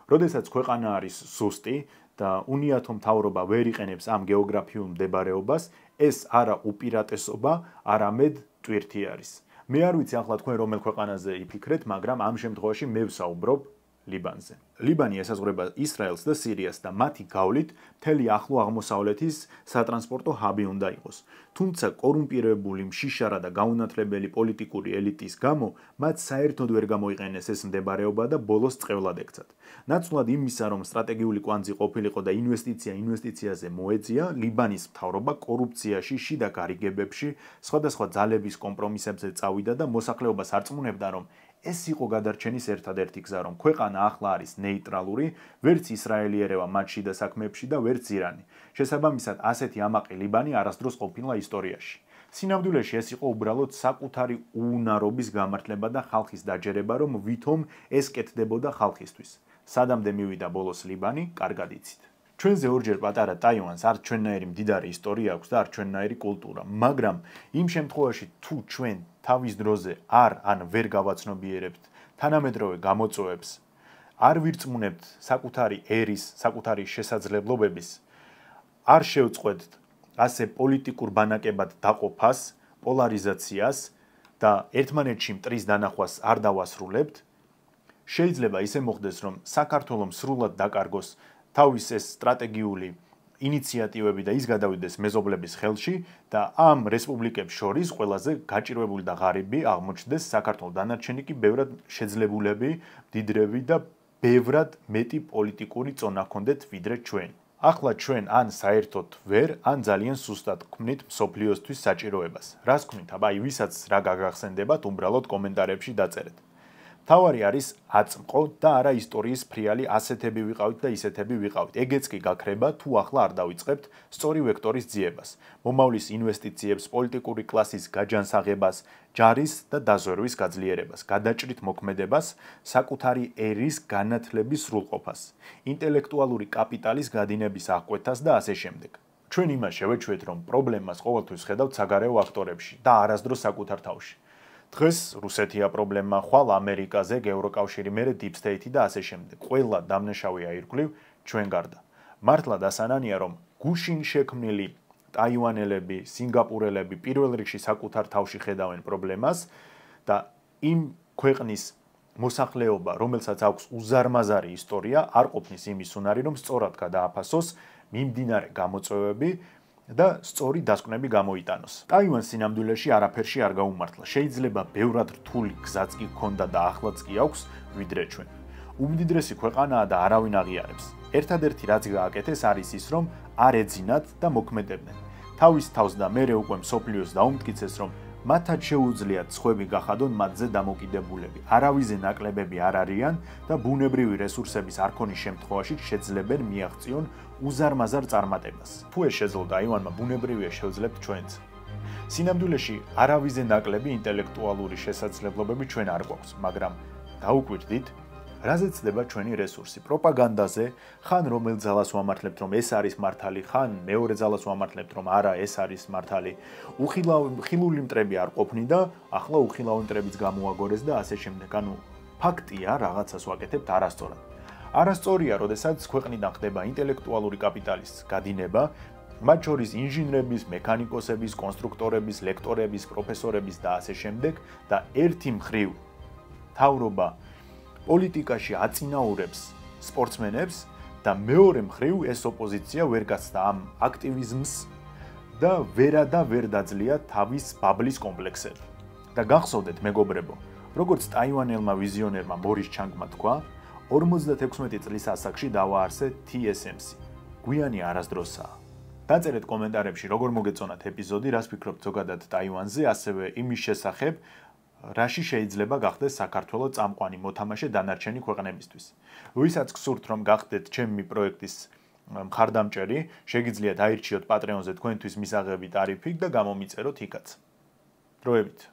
როდესაც ქვეყანა არის სუსტი და უნიათო მთავრობა ვერ იყენებს ამ გეოგრაფიულ მდებარეობას, ეს არა უპირატესობა, არამედ ტვირთი არის. მე არ ვიცი ახლა თქვენ რომელ ქვეყანაზე იფიქრეთ, მაგრამ ამ შემთხვევაში მე ვსაუბრობ ლიბანზე. ლიბანი ესაზღვრება ისრაელს და სირიას და მათი გავლით მთელი ახლო აღმოსავლეთის სატრანსპორტო ჰაბი უნდა იყოს. თუმცა კორუმპირებული, მშიშარა და გაუნათლებელი პოლიტიკური ელიტის გამო მათ საერთოდ ვერ გამოიყენეს ეს მდებარეობა და ბოლოს წყევლად ექცათ. ნაცვლად იმისა, რომ სტრატეგიული კვანძი ყოფილიყო და ინვესტიციაზე მოეწია, ლიბანის მთავრობა კორუფციაში, შიდა გარიგებებში, სხვადასხვა ძალების კომპრომისებზე წავიდა და მოსახლეობას არწმუნებდა, რომ ეს იყო გადარჩენის ერთადერთი გზა, რომ ქვეყანა ახლა არის ნეიტრალური, ვერც ისრაელი ერევა მათ შიდა საქმეებში და ვერც ირანი. შესაბამისად, ასეთი ამაყი ლიბანი არასდროს ყოფილა ისტორიაში. სინამდვილეში ეს იყო უბრალოდ საკუთარი უუნარობის გამართლება და ხალხის დაჯერება, რომ ვითომ ეს კეთდებოდა ხალხისთვის. სადამდე მივიდა ბოლოს ლიბანი, კარგად იცით. ჩვენზე ორჯერ პატარა ტაივანს არ ჩვენნაირი მდიდარი ისტორია აქვს და არ ჩვენნაირი კულტურა, მაგრამ იმ შემთხვევაში თუ ჩვენ თავის დროზე ან ვერ გავაცნობიერებთ თანამედროვე გამოწვევებს, არ ვირწმუნებთ საკუთარი ერის, საკუთარი შესაძლებლობების, არ შევწყვეტთ ასე პოლიტიკურ ბანაკებად დაყოფას, პოლარიზაციას და ერთმანეთში მტრის დანახვას არ დავასრულებთ, შეიძლება ისე მოხდეს, რომ საქართველოს სრულად დაკარგოს თავის ეს სტრატეგიული ინიციატივები და ის გადავიდეს მეზობლების ხელში და ამ რესპუბლიკებს შორის ყველაზე გაჭირვებული და ღარიბი აღმოჩნდეს საქართველოს. დანარჩენი კი ბევრად შეძლებულები, მდიდრები და ბევრად მეტი პოლიტიკური წონა ჰქონდეთ ვიდრე ჩვენ. ახლა ჩვენ ან საერთოდ ვერ, ან ძალიან სუსტად გვქმნით მსოფლიოსთვის საჭიროებას. რას გვქმნით? აბა, ვისაც რა გაგახსენდებათ, უბრალოდ კომენტარებში დაწერეთ. თავარი არის აწმყო და არა ისტორიის ფრიალი ასეთები ვიყავით და ისეთები ვიყავით. ეგეც კი გაქრება, თუ ახლა არ დავიწყებთ სწორი ვექტორის ძიებას, მომავლის ინვესტიციებს, პოლიტიკური კლასის გაჯანსაღებას, ჯარის და დაზვერვის გაძლიერებას, გადაჭრით მოქმედებას, საკუთარი ერის განათლების სრულყოფას, ინტელექტუალური კაპიტალის გადინების აღკვეთას და ასე შემდეგ. ჩვენ იმას შევეჩვეთ, რომ პრობლემას ყოველთვის ხედავთ საგარეო აქტორებში და არასდროს საკუთარ თავში. დღეს რუსეთია პრობლემა, ხვალ ამერიკაზე, ევროკავშირი, მერე Deep State და ასე შემდეგ. ყველა დამნაშავეა ირგვლივ ჩვენ გარდა. მართლა დასანანია, რომ გუშინ შექმნილი ტაივანელები, სინგაპურელები პირველ რიგში საკუთარ თავში ხედავენ პრობლემას და იმ ქვეყნის მოსახლეობა, რომელსაც აქვს უზარმაზარი ისტორია, არ ყოფნის იმის უნარი, რომ სწორად გადააფასოს მიმდინარე გამოწვევები და სწორი დასკვნები გამოიტანოს. ტაივანს სინამდვილეში არაფერში არ გაუმართლა. შეიძლება ბევრად რთული გზაც კი ჰქონდა და ახლაც კი აქვს, ვიდრე ჩვენ. უმდიდრესი ქვეყანაა და არავინ აღიარებს. ერთადერთი რაც გააკეთეს არის ის, რომ არ ეძინათ და მოქმედებდნენ. თავის თავს და მერე უკვე მსოფლიოს დაუმტკიცეს, რომ მათაც შეუძლიათ სხვები გახადონ მათზე დამოკიდებულები. არავიზე ნაკლებები არ არიან და ბუნებრივი რესურსების არქონის შემთხვევაში შეძლებენ მიაღწიონ უზარმაზარ წარმატებას. თუ ეს შეძლო ტაივანმა, ბუნებრივია შევძლებთ ჩვენც. სინამდვილეში არავიზე ნაკლები ინტელექტუალური შესაძლებლობები ჩვენ არ გვაქვს, მაგრამ დაუკვირდით, რაზე ცდება ჩვენი რესურსი? პროპაგანდაზე, ხან რომელ ძალას ვამართლებთ, რომ ეს არის მართალი, ხან მეორე ძალას ვამართლებთ, რომ არა, ეს არის მართალი. ხილული მტრები არ ყოფნი და ახლა უხილავი მტრებიც გამოაგორეს და ასე შემდეგ. ანუ ფაქტია, რაღაცას ვაკეთებთ არასწორად. არასწორია, როდესაც ქვეყნიდან ხდება ინტელექტუალური კაპიტალის გადინება, მათ შორის ინჟინრების, მექანიკოსების, კონსტრუქტორების, ლექტორების, პროფესორების და ასე შემდეგ და ერთი მხრივ თავრობა პოლიტიკაში აწინაურებს სპორტსმენებს და მეორე მხრივ ეს ოპოზიცია ვერ გასცდა ამ აქტივიზმს და ვერ დაძლია თავის ბაბლის კომპლექსები. და გახსოვდეთ მეგობრებო, როგორც ტაივანელმა ვიზიონერმა მორის ჩანგმა თქვა, 56 წლის ასაკში დავაარსე TSMC. გვიანი არასდროსაა. დაწერეთ კომენტარებში, როგორ მოგეწონათ ეპიზოდი, რას ფიქრობთ ზოგადად ტაივანზე, ასევე იმის შესახებ, რაში შეიძლება გახდეს საქართველოს წამყვანი მოთამაშე დანარჩენი ქვეყნებისთვის. ვისაც გსურთ, რომ გახდეთ ჩემი პროექტის მხარდამჭერი, შეგიძლიათ აირჩიოთ Patreon-ზე თქვენთვის მისაღები ტარიფი და გამომიწეროთ იქაც. დროებით.